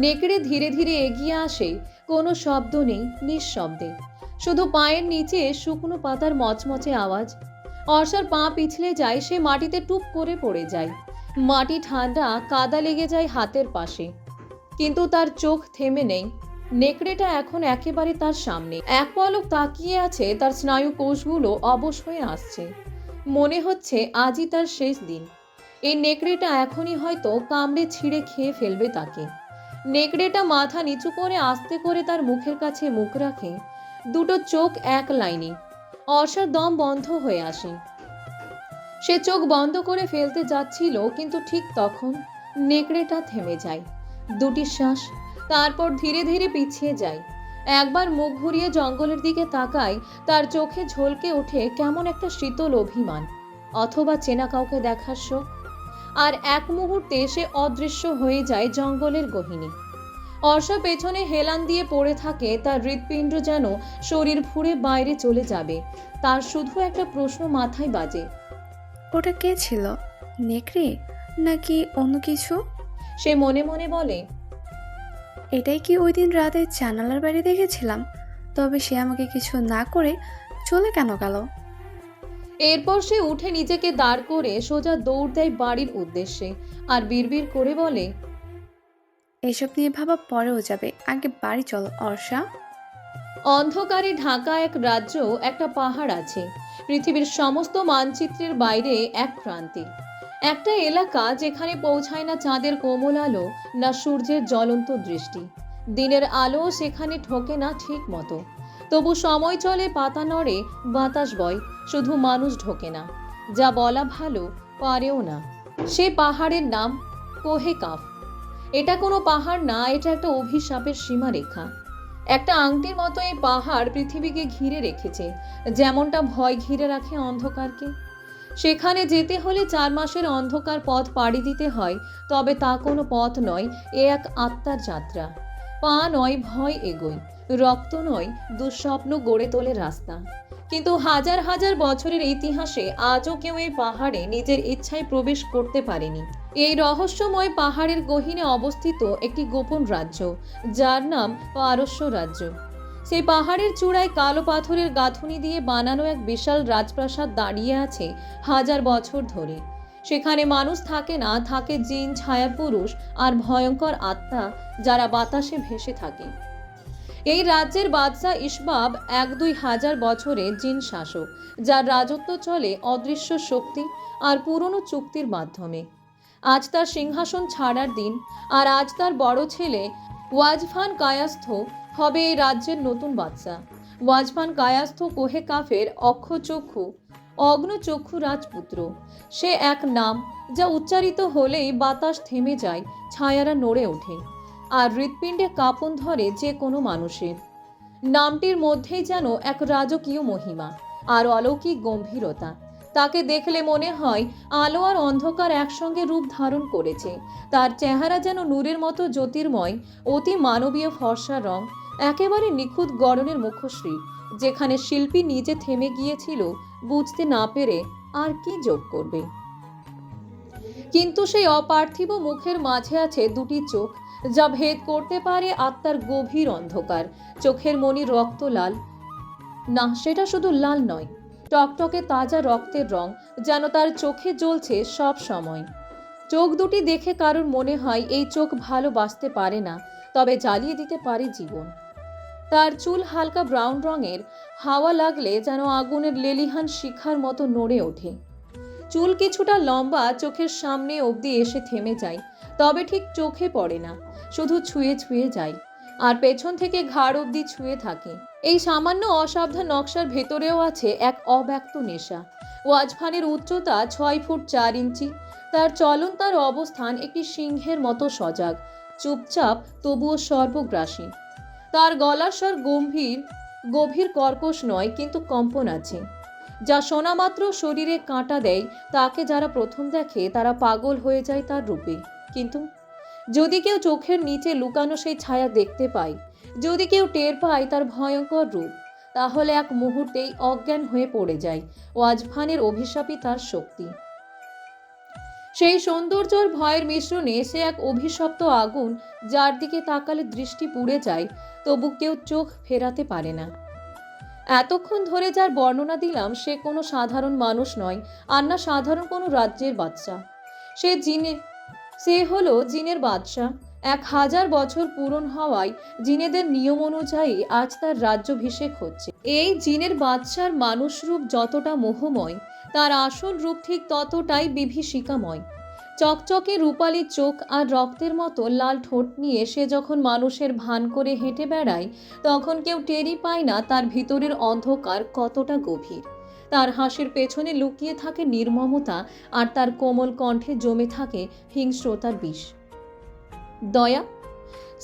Speaker 1: নেকড়ে ধীরে ধীরে এগিয়ে আসে, কোনো শব্দ নেই, নিঃশব্দে। শুধু পায়ের নিচে শুকনো পাতার মচমচে আওয়াজ। অর্ষার পা পিছলে যায়, সে মাটিতে টুপ করে পড়ে যায়। মাটি ঠান্ডা, কাদা লেগে যায় হাতের পাশে। কিন্তু তার চোখ থেমে নেই। নেকড়েটা এখন একেবারে তার সামনে। এক পলক তাকিয়ে আছে, তার স্নায়ু কোষগুলো অবশ হয়ে আসছে। মনে হচ্ছে আজই তার শেষ দিন। এই নেকড়েটা এখনই হয়তো কামড়ে ছিঁড়ে খেয়ে ফেলবে তাকে। নেকড়েটা মাথা নিচু করে আস্তে করে তার মুখের কাছে মুখ রাখে, দুটো চোখ এক লাইনে। অর্ষার দম বন্ধ হয়ে আসে। সে চোখ বন্ধ করে ফেলতে যাচ্ছিল, কিন্তু ঠিক তখন নেকড়েটা থেমে যায়। দুটি শ্বাস, তারপর ধীরে ধীরে পিছিয়ে যায়। একবার মুখ ঘুরিয়ে জঙ্গলের দিকে তাকায়, তার চোখে ঝলকে ওঠে কেমন একটা শীতল অভিমান, অথবা চেনা কাউকে দেখার শোক। আর এক মুহূর্তে সে অদৃশ্য হয়ে যায় জঙ্গলের গহীনে। অর্ষা পেছনে হেলান দিয়ে পড়ে থাকে, তার হৃৎপিণ্ড যেন শরীর ফুঁড়ে বাইরে চলে যাবে। তার শুধু একটা প্রশ্ন মাথায় বাজে,
Speaker 2: ওটা কে ছিল? নেকড়ে নাকি অন্য কিছু?
Speaker 1: সে মনে মনে বলে,
Speaker 2: এটাই কি ওই দিন রাতে জানালার বাইরে দেখেছিলাম? তবে সে আমাকে কিছু না করে চলে কেন গেল?
Speaker 1: এরপর সে উঠে নিজেকে দাঁড় করে সোজা দৌড় দেয় বাড়ির উদ্দেশ্যে, আর বিড়বিড় করে বলে,
Speaker 2: এসব নিয়ে ভাবা পরেও যাবে, আগে বাড়ি চল অর্ষা।
Speaker 1: অন্ধকারে ঢাকা এক রাজ্য, একটা পাহাড় আছে পৃথিবীর সমস্ত মানচিত্রের বাইরে এক প্রান্তে। একটা এলাকা যেখানে পৌঁছায় না চাঁদের কোমল আলো, না সূর্যের জ্বলন্ত দৃষ্টি। দিনের আলো সেখানে ঠোকে না ঠিক মতো। তবু সময় চলে, পাতা নড়ে, বাতাস বয়, শুধু মানুষ ঢোকে না। যা বলা ভালো, পারেও না। সে পাহাড়ের নাম কোহে কাফ। এটা কোনো পাহাড় না, এটা একটা অভিশাপের সীমারেখা। একটা আংটির মতো এই পাহাড় পৃথিবীকে ঘিরে রেখেছে, যেমনটা ভয় ঘিরে রাখে অন্ধকারকে। সেখানে যেতে হলে 4 মাসের অন্ধকার পথ পাড়ি দিতে হয়, তবে তা কোনো পথ নয়, এ এক আত্মার যাত্রা। পা নয়, ভয় এগোয়, রক্ত নয়, দুঃস্বপ্ন গড়ে তোলে রাস্তা। কিন্তু হাজার হাজার বছরের ইতিহাসে আজও কেউ এই পাহাড়ে নিজের ইচ্ছায় প্রবেশ করতে পারেনি। এই রহস্যময় পাহাড়ের গহীনে অবস্থিত একটি গোপন রাজ্য, যার নাম পারস্য রাজ্য। সেই পাহাড়ের চূড়ায় কালো পাথরের গাঁথুনি দিয়ে বানানো এক বিশাল রাজপ্রাসাদ দাঁড়িয়ে আছে হাজার বছর ধরে। সেখানে মানুষ থাকে না, থাকে জিন, ছায়া পুরুষ আর ভয়ঙ্কর আত্মা, যারা বাতাসে ভেসে থাকে। এই রাজ্যের বাদশা ইসবাব 1-2 হাজার বছরে জিন শাসক, যার রাজত্ব চলে অদৃশ্য শক্তি আর পুরনো চুক্তির মাধ্যমে। আজ তার সিংহাসন ছাড়ার দিন, আর আজ তার বড় ছেলে ওয়াজফান কায়াস্থ হবে এই রাজ্যের নতুন বাদশা। ওয়াজফান কায়াস্থ কোহে কাফের অক্ষচক্ষু অগ্নচক্ষু রাজপুত্র। সে এক নাম, যা উচ্চারিত হলেই বাতাস থেমে যায়, ছায়ারা নড়ে ওঠে, আর হৃৎপিণ্ডে কাঁপন ধরে যে কোনো মানুষের। নামটির মধ্যেই যেন এক রাজকীয় মহিমা আর অলৌকিক গম্ভীরতা। তাকে দেখলে মনে হয় আলো আর অন্ধকার একসঙ্গে রূপ ধারণ করেছে। তার চেহারা যেন নূরের মতো জ্যোতির্ময়, অতি মানবীয় ফর্সা রং, একেবারে নিখুঁত গড়নের মুখশ্রী, যেখানে শিল্পী নিজে থেমে গিয়েছিল, বুঝতে না পেরে আর কি যোগ করবে। কিন্তু সেই অপার্থিব মুখের মাঝে আছে দুটি চোখ, যা ভেদ করতে পারে আত্মার গভীর অন্ধকার। চোখের মণি রক্ত লাল না, সেটা শুধু লাল নয়, টকটকে তাজা রক্তের রং, যেন তার চোখে জ্বলছে সব সময়। চোখ দুটি দেখে কারোর মনে হয় এই চোখ ভালোবাসতে পারে না, তবে জ্বালিয়ে দিতে পারে জীবন। তার চুল হালকা ব্রাউন রঙের, হাওয়া লাগলে যেন আগুনের লেলিহান শিখার মতো নড়ে ওঠে। চুল কিছুটা লম্বা, চোখের সামনে অবধি এসে থেমে যায়, তবে ঠিক চোখে পড়ে না, শুধু ছুঁয়ে ছুঁয়ে যায়, আর পেছন থেকে ঘাড় অবধি ছুঁয়ে থাকে। এই সামান্য অসাবধান নকশার ভেতরেও আছে এক অব্যক্ত নেশা। ওয়াজফানের উচ্চতা 6 ফুট 4 ইঞ্চি। তার চলন, তার অবস্থান একটি সিংহের মতো সজাগ, চুপচাপ, তবুও সর্বগ্রাসী। তার গলার স্বর গভীর কর্কশ নয়, কিন্তু কম্পন আছে, যা শোনা মাত্র শরীরে কাঁটা দেয়। তাকে যারা প্রথম দেখে তারা পাগল হয়ে যায় তার রূপে। কিন্তু যদি কেউ চোখের নিচে লুকানো সেই ছায়া দেখতে পায়, যদি কেউ টের পায় তার ভয়ঙ্কর রূপ, তাহলে এক মুহূর্তেই অজ্ঞান হয়ে পড়ে যায়। ওয়াজফানের অভিশাপই তার শক্তি। সেই সৌন্দর্যর ভয়ের মিশ্রণে সে এক অভিশপ্ত আগুন, যার দিকে তাকালে দৃষ্টি পুড়ে যায়, তবু কেউ চোখ ফেরাতে পারে না। এতক্ষণ ধরে যার বর্ণনা দিলাম, সে কোনো সাধারণ মানুষ নয়, আর না সাধারণ কোনো রাজ্যের বাদশা। সে হলো জিনের বাদশা। 1000 বছর পূরণ হওয়ায় জিনেদের নিয়ম অনুযায়ী আজ তার রাজ্যাভিষেক হচ্ছে। এই জিনের বাদশার মানুষ রূপ যতটা মোহময়, তার আসল রূপ ঠিক ততটাই বিভীষিকাময়। চকচকে রূপালী চোখ আর রক্তের মতো লাল ঠোঁট নিয়ে সে যখন মানুষের ভান করে হেঁটে বেড়ায়, তখন কেউ টেরই পায় না তার ভিতরের অন্ধকার কতটা গভীর। তার হাসির পেছনে লুকিয়ে থাকে নির্মমতা, আর তার কোমল কণ্ঠে জমে থাকে হিংস্রতার বিষ। দয়া,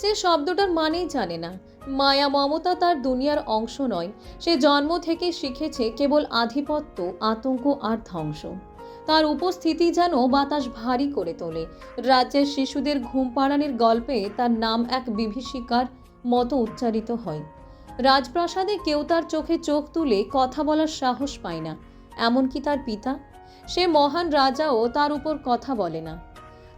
Speaker 1: সে শব্দটার মানেই জানে না। মায়া মমতা তার দুনিয়ার অংশ নয়। সে জন্ম থেকে শিখেছে কেবল আধিপত্য, আতঙ্ক আর ধ্বংস। তার উপস্থিতি যেন বাতাস ভারী করে তোলে। রাজ্যের শিশুদের ঘুম পাড়ানোর গল্পে তার নাম এক বিভীষিকার মতো উচ্চারিত হয়। রাজপ্রাসাদে কেউ তার চোখে চোখ তুলে কথা বলার সাহস পায় না, এমনকি তার পিতা। সে মহান রাজাও তার উপর কথা বলে না।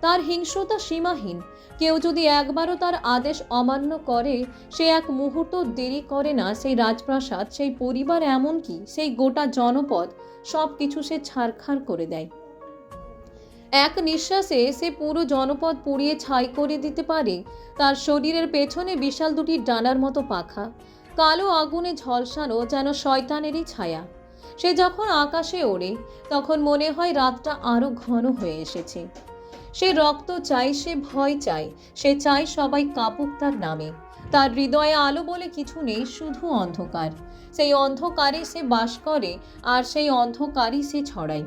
Speaker 1: তার হিংস্রতা সীমাহীন। কেউ যদি একবারও তার আদেশ অমান্য করে, সে এক মুহূর্ত দেরি করে না সেই রাজপ্রাসাদ, সেই পরিবার, এমনকি সেই গোটা জনপদ, সব কিছু সে ছারখার করে দেয়। এক নিঃশ্বাসে সে পুরো জনপদ পুড়িয়ে ছাই করে দিতে পারে। তার শরীরের পেছনে বিশাল দুটি ডানার মতো পাখা, কালো আগুনে ঝলসানো যেন শয়তানেরই ছায়া। সে যখন আকাশে ওড়ে তখন মনে হয় রাতটা আরো ঘন হয়ে এসেছে। সে রক্ত চাই, সে ভয় চাই, সে চায় সবাই কাঁপুক তার নামে। তার হৃদয়ে আলো বলে কিছু নেই, শুধু অন্ধকার। সেই অন্ধকারে সে বাস করে, আর সেই অন্ধকারই সে ছড়ায়।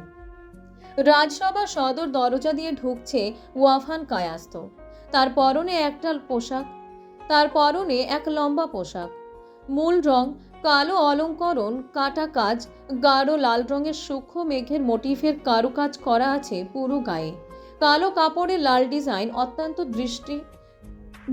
Speaker 1: রাজসভা সদর দরজা দিয়ে ঢুকছে ওয়াফান কায়াস্ত। তার পরনে এক লম্বা পোশাক, মূল রং কালো, অলঙ্করণ কাটা কাজ, গাঢ় লাল রঙের সূক্ষ্ম মেঘের মোটিফের কারুকাজ করা আছে পুরো গায়ে। কালো কাপড়ে লাল ডিজাইন অত্যন্ত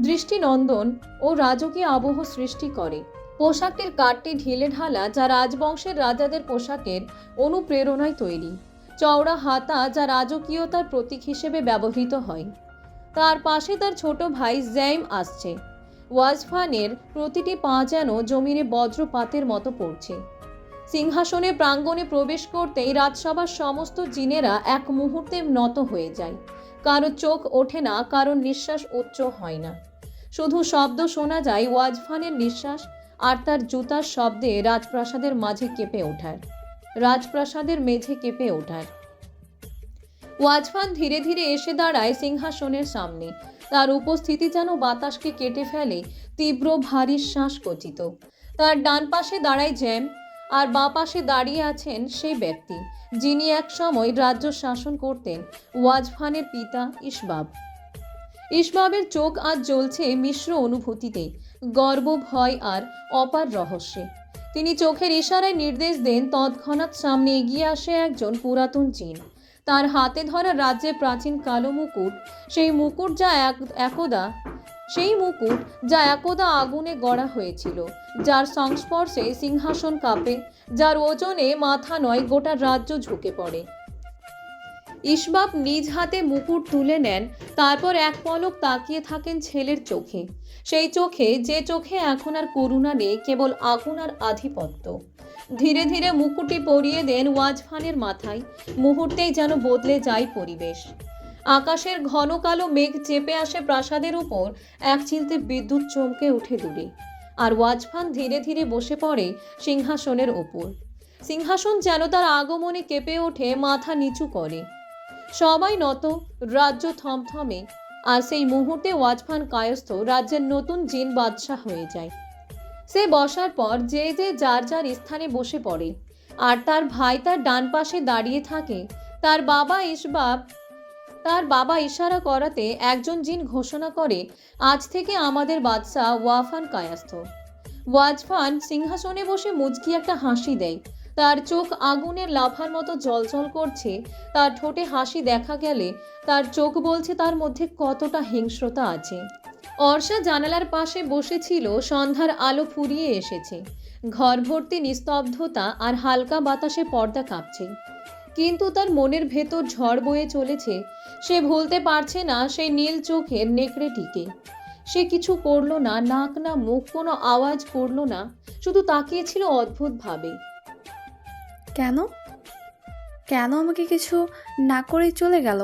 Speaker 1: দৃষ্টিনন্দন ও রাজকীয় আবহ সৃষ্টি করে। পোশাকটির কাটটি ঢিলে ঢালা, যা রাজবংশের রাজাদের পোশাকের অনুপ্রেরণায় তৈরি। চওড়া হাতা, যা রাজকীয়তার প্রতীক হিসেবে ব্যবহৃত হয়। তার পাশে তার ছোট ভাই জ্যাইম আসছে। ওয়াজফানের প্রতিটি পা যেন জমিনে বজ্রপাতের মতো পড়ছে। সিংহাসনের প্রাঙ্গণে প্রবেশ করতেই রাজসভার সমস্ত জিনেরা এক মুহূর্তে নত হয়ে যায়। কারো চোখ ওঠে না, কারো নিঃশ্বাস উচ্চ হয় না। শুধু শব্দ শোনা যায়, ওয়াজফানের নিঃশ্বাস আর তার জুতার শব্দে রাজপ্রাসাদের মেঝে কেঁপে ওঠার। ওয়াজফান ধীরে ধীরে এসে দাঁড়ায় সিংহাসনের সামনে। তার উপস্থিতি যেন বাতাসকে কেটে ফেলে, তীব্র ভারী শ্বাসকচিত। তার ডান পাশে দাঁড়ায় জ্যাম, আর বাঁ পাশে দাঁড়িয়ে আছেন সেই ব্যক্তি যিনি এক সময় রাজ্য শাসন করতেন, ওয়াজফানের পিতা ইসবাব। ইসবাবের চোখ আজ জ্বলছে মিশ্র অনুভূতিতে, গর্ব, ভয় আর অপার রহস্যে। তিনি চোখের ইশারায় নির্দেশ দেন, তৎক্ষণাৎ সামনে এগিয়ে আসে একজন পুরাতন জিন। তার হাতে ধরা রাজ্যের প্রাচীন কালো মুকুট, সেই মুকুট যা একদা আগুনে গড়া হয়েছিল, যার সংস্পর্শে সিংহাসন কাঁপে, যার ওজনে মাথা নয় গোটা রাজ্য ঝুঁকে পড়ে। ইসবাব নিজ হাতে মুকুট তুলে নেন, তারপর এক পলক তাকিয়ে থাকেন ছেলের চোখে। সেই চোখে, যে চোখে এখন আর করুণা নেই, কেবল আগুন আর আধিপত্য। ধীরে ধীরে মুকুটটি পরিয়ে দেন ওয়াজফানের মাথায়। মুহূর্তেই যেন বদলে যায় পরিবেশ। আকাশের ঘন কালো মেঘ চেপে আসে প্রাসাদের উপর, এক চিলতে বিদ্যুৎ চমকে উঠে দূরে। আর ওয়াজফান ধীরে ধীরে বসে পড়ে সিংহাসনের ওপর। সিংহাসন যেন তার আগমনে কেঁপে ওঠে, মাথা নিচু করে। সবাই নত, রাজ্য থমথমে। আর সেই মুহূর্তে ওয়াজফান কায়স্থ রাজ্যের নতুন জিন বাদশাহ হয়ে যায়। সে বসার পর যে যার যার স্থানে বসে পড়ে, আর তার ভাই তার ডান পাশে দাঁড়িয়ে থাকে। তার বাবা ইশারা করাতে একজন জিন ঘোষণা করে, আজ থেকে আমাদের বাদশাহ ওয়াফান কায়াস্থ। ওয়াজফান সিংহাসনে বসে মুচকি একটা হাসি দেয়। তার চোখ আগুনের লাফার মতো জ্বলজ্বল করছে। তার ঠোঁটে হাসি দেখা গেলে তার চোখ বলছে তার মধ্যে কতটা হিংস্রতা আছে। অর্ষা জানালার পাশে বসেছিল। সন্ধ্যার আলো ফুরিয়ে এসেছে। ঘর ভর্তি নিস্তব্ধতা, আর হালকা বাতাসে পর্দা কাঁপছে। কিন্তু তার মনের ভেতর ঝড় বয়ে চলেছে। সে ভুলতে পারছে না সেই নীল চোখের নেকড়েটিকে। সে কিছু করলো না, নাক না মুখ, কোনো আওয়াজ করলো না, শুধু তাকিয়েছিল অদ্ভুতভাবে।
Speaker 2: কেন কেন আমাকে কিছু না করে চলে গেল?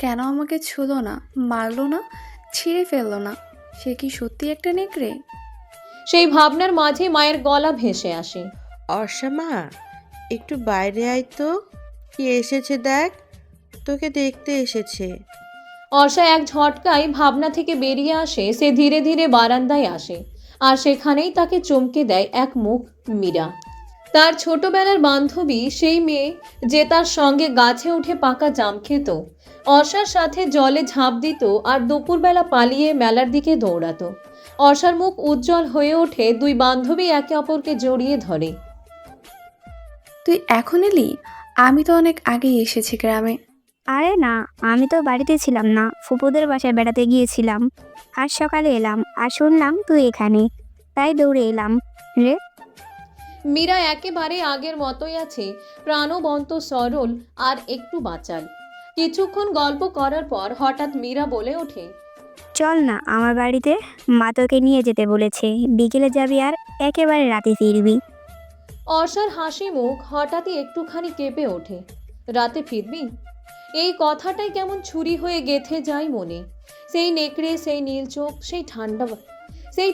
Speaker 2: কেন আমাকে ছুঁলো না, মারলো না, ছিঁড়ে ফেললো না? সে কি সত্যি একটা নেকড়ে?
Speaker 1: সেই ভাবনার মাঝে মায়ের গলা ভেসে আসে।
Speaker 4: অর্ষা মা, একটু বাইরে আয় তো। কি এসেছে দেখ, তোকে দেখতে এসেছে।
Speaker 1: অর্ষা এক ঝটকায় ভাবনা থেকে বেরিয়ে আসে। সে ধীরে ধীরে বারান্দায় আসে, আর সেখানেই তাকে চমকে দেয় এক মুখ, মীরা। তার ছোটবেলার বান্ধবী, সেই মেয়ে যে তার সঙ্গে গাছে উঠে পাকা জাম খেত, অর্ষার সাথে জলে ঝাঁপ দিত, আর দুপুরবেলা পালিয়ে মেলার দিকে দৌড়াতো। অর্ষার মুখ উজ্জ্বল হয়ে ওঠে। দুই বান্ধবী একে অপরকে জড়িয়ে ধরে।
Speaker 2: তুই এখন এলি? আমি তো অনেক আগেই এসেছি গ্রামে।
Speaker 10: আরে না, আমি তো বাড়িতে ছিলাম না, ফুপুদের বাসায় বেড়াতে গিয়েছিলাম। আজ সকালে এলাম আর শুনলাম তুই এখানে, তাই দৌড়ে এলাম রে।
Speaker 1: মীরা একেবারে আগের মতোই আছে, প্রাণবন্ত, সরল আর একটু বাচাল। কিছুক্ষণ গল্প করার পর হঠাৎ মীরা বলে ওঠে,
Speaker 10: চল না আমার বাড়িতে, মা তোকে নিয়ে যেতে বলেছে। বিকেলে যাবি আর একেবারে রাতে ফিরবি।
Speaker 1: অর্ষার হাসি মুখ হঠাৎই একটুখানি কেঁপে ওঠে। রাতে ফিরবি? এই কথাটাই কেমন ছুরি হয়ে গেঁথে যায় মনে। সেই নেকড়ে, সেই নীল চোখ, সেই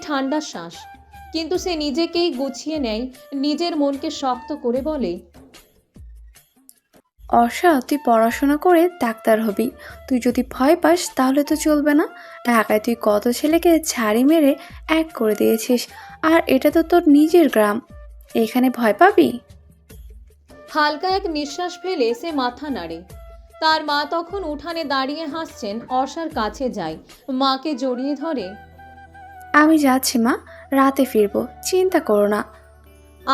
Speaker 1: ঠান্ডা শ্বাস। কিন্তু সে নিজেকেই গুছিয়ে নেয়, নিজের মনকে শক্ত করে বলে,
Speaker 2: অর্ষা, তুই পড়াশোনা করে ডাক্তার হবি। তুই যদি ভয় পাস তাহলে তো চলবে না। ঢাকায় তুই কত ছেলেকে ঝাড়ি মেরে এক করে দিয়েছিস, আর এটা তো তোর নিজের গ্রাম। এখানে ভয় পাবি?
Speaker 1: হালকা এক নিঃশ্বাস ফেলে সে মাথা নাড়ে। তার মা তখন উঠানে দাঁড়িয়ে হাসছেন। অর্ষার কাছে যায়, মাকে জড়িয়ে ধরে।
Speaker 2: আমি যাচ্ছি মা, রাতে ফিরবো, চিন্তা করো না।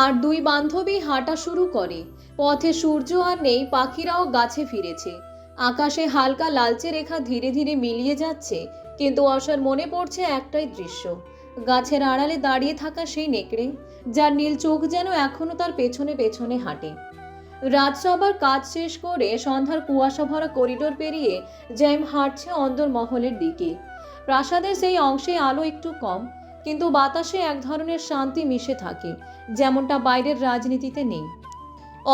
Speaker 1: আর দুই বান্ধবী হাঁটা শুরু করে। পথে সূর্য আর নেই, পাখিরাও গাছে ফিরেছে। আকাশে হালকা লালচে রেখা ধীরে ধীরে মিলিয়ে যাচ্ছে, কিন্তু অর্ষার মনে পড়ছে একটাই দৃশ্য, গাছের আড়ালে দাঁড়িয়ে থাকা সেই নেকড়ে, যার নীল চোখ যেন এখনো তার পেছনে পেছনে হাঁটে। রাজসভার কাজ শেষ করে সন্ধ্যার কুয়াশা ভরা করিডোর পেরিয়ে জ্যাম হাঁটছে অন্দরমহলের দিকে। প্রাসাদের সেই অংশে আলো একটু কম, কিন্তু বাতাসে এক ধরনের শান্তি মিশে থাকে, যেমনটা বাইরের রাজনীতিতে নেই।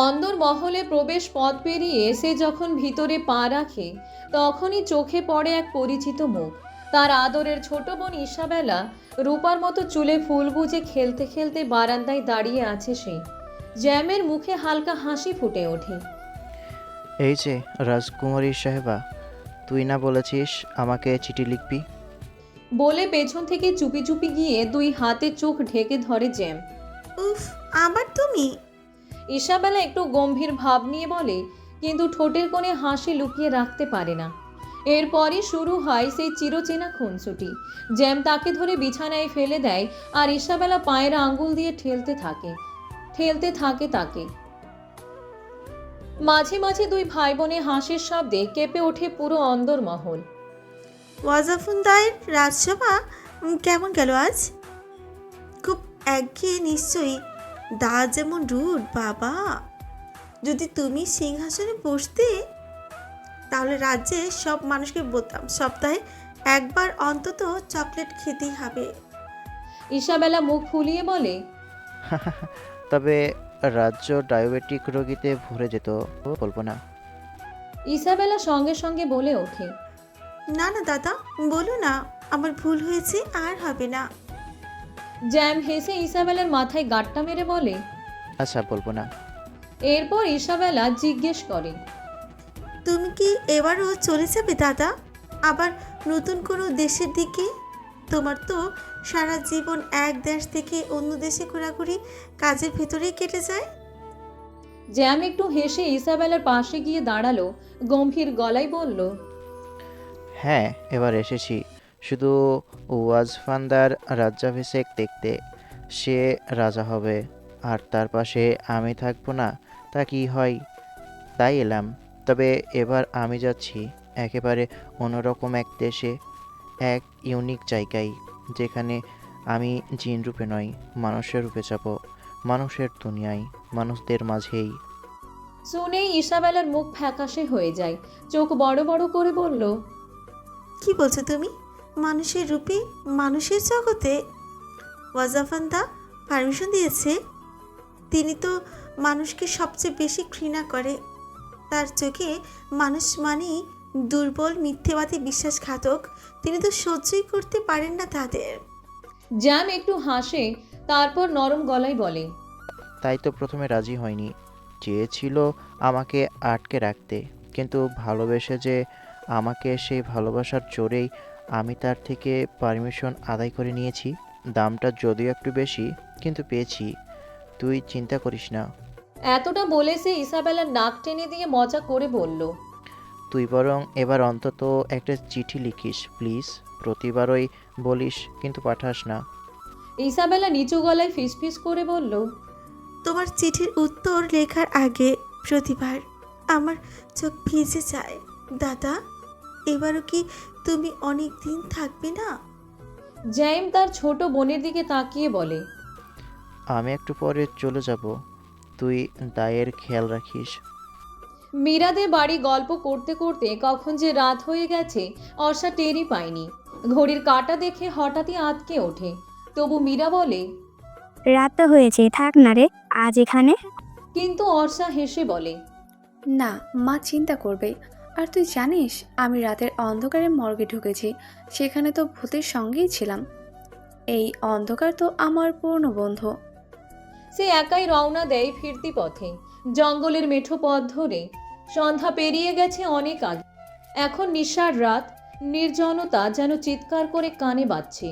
Speaker 1: অন্দরমহলে প্রবেশ পথ পেরিয়ে সে যখন ভিতরে পা রাখে, তখনই চোখে পড়ে এক পরিচিত মুখ। তার আদরের ছোট বোন ইসাবেলা, রূপার মতো চুলে ফুল গুজে খেলতে খেলতে বারান্দায় দাঁড়িয়ে আছে সে। জ্যামের মুখে হালকা হাসি ফুটে ওঠে।
Speaker 11: এই যে রাজকুমারী সাহেবা, তুই না বলেছিস আমাকে চিঠি লিখবি?
Speaker 1: বলে পেছন থেকে চুপি চুপি গিয়ে দুই হাতে চোখ ঢেকে ধরে জ্যাম।
Speaker 9: উফ, আবার তুমি?
Speaker 1: ইসাবেলা একটু গম্ভীর ভাব নিয়ে বলে, কিন্তু ঠোঁটের কোণে হাসি লুকিয়ে রাখতে পারে না। এরপরই শুরু হয় সেই চিরচেনা খুনসুটি। জ্যাম তাকে ধরে বিছানায় ফেলে দেয়, আর ইসাবেলা পায়ের আঙ্গুল দিয়ে ঠেলতে থাকে তাকে। মাঝে মাঝে দুই ভাই বোনে হাসির শব্দে কেঁপে ওঠে পুরো অন্দরমহল।
Speaker 9: ওয়াজাফুন দায়ের রাজসভা কেমন গেল আজ? খুব একঘেয়ে নিশ্চয়ই। দা যেমন রুড বাবা। যদি তুমি সিংহাসনে বসতে, তাহলে রাজ্যে সব মানুষকে বলতাম সপ্তাহে একবার অন্তত চকলেট খেতেই হবে।
Speaker 1: ইসাবেলা মুখ ফুলিয়ে বলে,
Speaker 11: তবে রাজ্য ডায়াবেটিক রোগীতে ভরে যেত, বলবো না।
Speaker 1: ইসাবেলা সঙ্গে সঙ্গে বলে ওঠে,
Speaker 9: না না দাদা, বলো না, আমার ভুল হয়েছে, আর হবে না।
Speaker 1: জ্যাম হেসে ইসাবেলার মাথায় গাঁটটা মেরে বলে,
Speaker 11: আচ্ছা, বলবো না।
Speaker 1: এরপর ইসাবেলা জিজ্ঞেস করে,
Speaker 9: তুমি কি এবারও চলে যাবে দাদা, আবার নতুন কোনো দেশের দিকে? তোমার তো সারা জীবন এক দেশ থেকে অন্য দেশে ঘোরাঘুরি কাজের ভেতরেই কেটে যায়।
Speaker 1: জ্যাম একটু হেসে ইসাবেলার পাশে গিয়ে দাঁড়ালো, গম্ভীর গলায় বলল,
Speaker 11: হ্যাঁ, এবার এসেছি শুধু ওয়াজফান্দার রাজ্যাভিষেক দেখতে। সে রাজা হবে, আর তার পাশে আমি থাকবো না, তা কি হয়? তাই এলাম। তবে এবার আমি যাচ্ছি একেবারে অন্যরকম এক দেশে, এক ইউনিক জায়গায়, যেখানে আমি জিন রূপে নয়, মানুষের রূপে যাব। মানুষের দুনিয়ায়, মানুষদের মাঝেই।
Speaker 1: শুনেই ইসাবেলার মুখ ফ্যাকাশে হয়ে যায়, চোখ বড় বড় করে বলল,
Speaker 9: কি বলছো তুমি? মানুষের রূপে, মানুষের জগতে? ওয়াজাফান্দা পারমিশন দিয়েছে? তিনি তো মানুষকে সবচেয়ে বেশি ঘৃণা করে। তার চোখে মানুষ মানেই দুর্বল, মিথ্যেবাদী, বিশ্বাসঘাতক। তিনি তো সহ্যই করতে পারেন না তাদের।
Speaker 1: জ্যাম একটু হাসে, তারপর নরম গলায় বলে,
Speaker 11: তাই তো প্রথমে রাজি হয়নি। চেয়েছিল আমাকে আটকে রাখতে, কিন্তু ভালোবেসে যে আমাকে, সেই ভালোবাসার জোরেই আমি তার থেকে পারমিশন আদায় করে নিয়েছি। দামটা যদিও একটু বেশি, কিন্তু পেয়েছি। তুই চিন্তা করিস না।
Speaker 1: এতটা বলে সে ইসাবেলার নাক টেনে দিয়ে মজা করে বলল,
Speaker 11: তুই বরং এবার অন্তত একটা চিঠি লিখিস প্লিজ। প্রতিবারই বলিস কিন্তু পাঠাস না।
Speaker 1: ইসাবেলা নিচু গলায় ফিসফিস করে বলল,
Speaker 9: তোমার চিঠির উত্তর লেখার আগে প্রতিবার আমার চোখ ভিজে যায়। দাদা, এবারও কি তুমি অনেক দিন থাকবে না?
Speaker 1: জ্যাম তার ছোট বোনের দিকে তাকিয়ে বলে,
Speaker 11: আমি একটু পরে চলে যাব, তুই দায়ের খেয়াল রাখিস।
Speaker 1: মীরাদে বাড়ি গল্প করতে করতে কখন যে রাত হয়ে গেছে অর্ষা টেরই পায়নি। ঘড়ির কাঁটা দেখে হঠাৎই আঁতকে ওঠে। তবু মীরা বলে,
Speaker 10: রাত তো হয়েছে, থাক না রে আজ এখানে।
Speaker 1: কিন্তু অর্ষা হেসে বলে,
Speaker 2: না, মা চিন্তা করবে। আর তুই জানিস আমি রাতের অন্ধকারে মর্গে ঢুকেছি, সেখানে তো ভূতের সঙ্গেই ছিলাম। এই অন্ধকার তো আমার পুরনো বন্ধু।
Speaker 1: সে একাই রওনা দেয় ফিরতি পথে, জঙ্গলের মেঠো পথ ধরে। সন্ধ্যা পেরিয়ে গেছে অনেক আগে। এখন নিশার রাত, নির্জনতা যেন চিৎকার করে কানে বাজছে।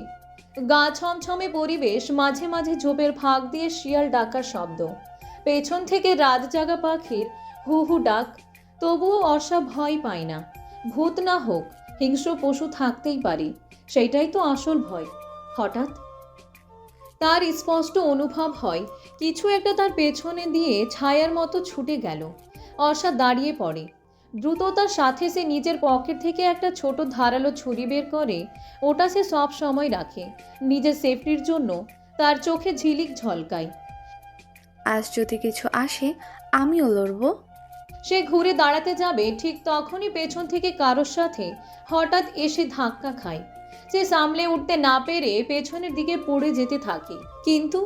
Speaker 1: গা ছমছমে পরিবেশ, মাঝে মাঝে ঝোপের ফাঁক দিয়ে শিয়াল ডাকার শব্দ, পেছন থেকে রাত জাগা পাখির হু হু ডাক। তবুও অর্ষা ভয় পায় না। ভূত না হোক, হিংস্র পশু থাকতেই পারে, সেটাই তো আসল ভয়। হঠাৎ তার স্পষ্ট অনুভব হয় কিছু একটা তার পেছনে দিয়ে ছায়ার মতো ছুটে গেল। অর্ষা দাঁড়িয়ে পড়ে। দ্রুততার সাথে সে নিজের পকেট থেকে একটা ছোট ধারালো ছুরি বের করে। ওটা সে সব সময় রাখে নিজের সেফটির জন্য। তার চোখে ঝিলিক ঝলকায়।
Speaker 2: আজ যদি কিছু আসে আমিও লড়বো।
Speaker 1: সে ঘুরে দাঁড়াতে যাবে, ঠিক তখনই পেছন থেকে কারোর সাথে হঠাৎ এসে ধাক্কা খায়। সে সামলে উঠতে না পেরে পেছনের দিকে পড়ে যেতে থাকে। কিন্তু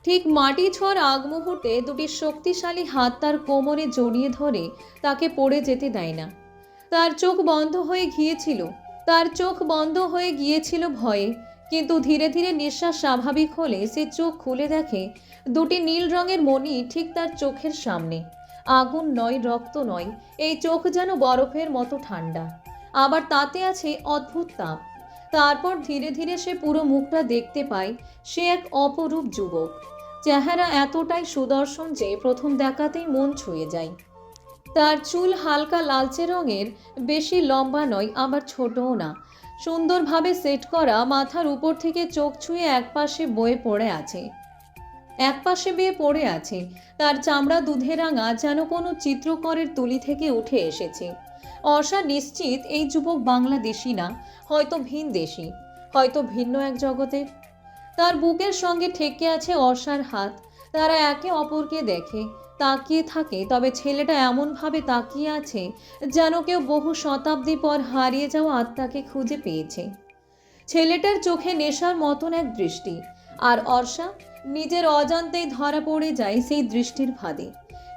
Speaker 1: ঠিক মাটি ছোঁয়ার আগ মুহূর্তে দুটি শক্তিশালী হাত তার কোমরে জড়িয়ে ধরে তাকে পড়ে যেতে দেয় না। তার চোখ বন্ধ হয়ে গিয়েছিল ভয়ে। কিন্তু ধীরে ধীরে নিঃশ্বাস স্বাভাবিক হলে সে চোখ খুলে দেখে দুটি নীল রঙের মণি ঠিক তার চোখের সামনে। আগুন নয়, রক্ত নয়, এই চোখ যেন বরফের মতো ঠান্ডা, আবার তাতে আছে অদ্ভুত তাপ। তারপর ধীরে ধীরে সে পুরো মুখটা দেখতে পায়। সে এক অপরূপ যুবক। চেহারা এতটাই সুদর্শন যে প্রথম দেখাতেই মন ছুঁয়ে যায়। তার চুল হালকা লালচে রঙের, বেশি লম্বা নয় আবার ছোটও না, সুন্দরভাবে সেট করা। মাথার উপর থেকে চোখ ছুঁয়ে একপাশে বেয়ে পড়ে আছে। তার চামড়া দুধে রাঙা, যেন কোনো চিত্রকরের তুলি থেকে উঠে এসেছে। অর্ষা নিশ্চিত এই যুবক বাংলাদেশি না, হয়তো ভিনদেশি, হয়তো ভিন্ন এক জগতের। তার বুকের সঙ্গে ঠেকে আছে অর্ষার হাত। তারা একে অপরকে দেখে, তাকিয়ে থাকে। তবে ছেলেটা এমনভাবে তাকিয়ে আছে যেন কেউ বহু শতাব্দী পর হারিয়ে যাওয়া আত্মাকে খুঁজে পেয়েছে। ছেলেটার চোখে নেশার মতন এক দৃষ্টি, আর অর্ষা নিজের অজান্তেই ধরা পড়ে যায় সেই দৃষ্টির ফাঁদে।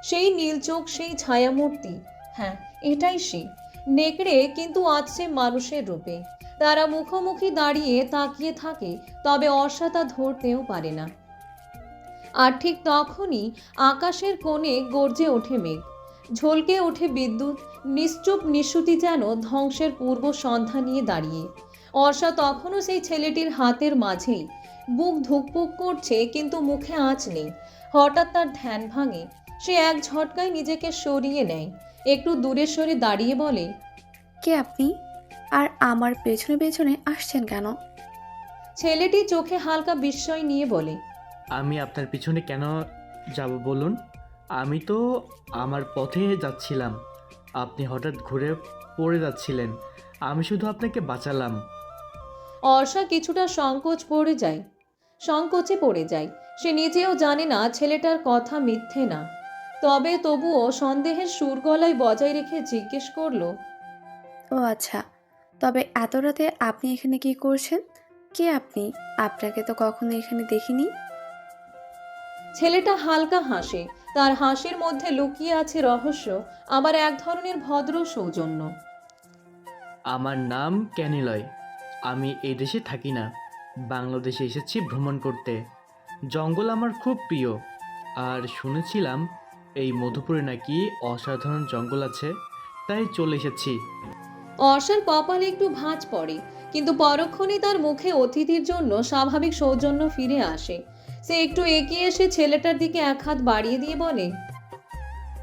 Speaker 1: সেই নীল চোখ, সেই ছায়ামূর্তি, হ্যাঁ এটাই সে। নেকড়ে, কিন্তু আজ সে মানুষের রূপে। তারা মুখোমুখি দাঁড়িয়ে তাকিয়ে থাকে, তবে অর্ষা তা ধরতেও পারে না। আর ঠিক তখনই আকাশের কোণে গর্জে ওঠে মেঘ, ঝলকে ওঠে বিদ্যুৎ। নিশ্চুপ নিশুতি যেন ধ্বংসের পূর্ব সন্ধ্যা নিয়ে দাঁড়িয়ে। অর্ষা তখনও সেই ছেলেটির হাতের মাঝেই। বুক ধুকপুক করছে, কিন্তু মুখে আঁচ নেই। হঠাৎ তার ধ্যান ভাঙে। সে এক ঝটকায় নিজেকে সরিয়ে নেয়, একটু দূরে সরে দাঁড়িয়ে বলে,
Speaker 2: কে আপনি? আর আমার পেছনে পেছনে আসছেন কেন?
Speaker 1: ছেলেটি চোখে হালকা বিস্ময় নিয়ে বলে,
Speaker 7: আমি আপনার পিছনে কেন যাব বলুন? আমি তো আমার পথে যাচ্ছিলাম, আপনি হঠাৎ ঘুরে পড়ে যাচ্ছিলেন, আমি শুধু আপনাকে বাঁচালাম।
Speaker 1: অর্ষা কিছুটা সংকোচে পড়ে যায়। সে নিজেও জানে না ছেলেটার কথা মিথ্যে না। তবুও সন্দেহের সুর গলায় বজায় রেখে জিজ্ঞেস করলো,
Speaker 2: ও আচ্ছা, তবে এত রাতে আপনি এখানে কি করছেন? কে আপনি? আপনাকে তো কখনো এখানে দেখিনি।
Speaker 1: ছেলেটা হালকা হাসে। তার হাসির মধ্যে লুকিয়ে আছে রহস্য, আবার এক ধরনের ভদ্র সৌজন্য।
Speaker 7: আমার নাম ক্যানিলয়। আমি এই দেশে থাকি না, বাংলাদেশে এসেছি ভ্রমণ করতে। জঙ্গল আমার খুব প্রিয়, আর শুনেছিলাম এই মধুপুরে নাকি অসাধারণ জঙ্গল আছে, তাই চলে এসেছি।
Speaker 1: অর্ষার কপালে একটু ভাঁজ পড়ে, কিন্তু পরক্ষণেই তার মুখে অতিথির জন্য স্বাভাবিক সৌজন্য ফিরে আসে। সে একটু এগিয়ে এসে ছেলেটার দিকে এক হাত বাড়িয়ে দিয়ে বলে,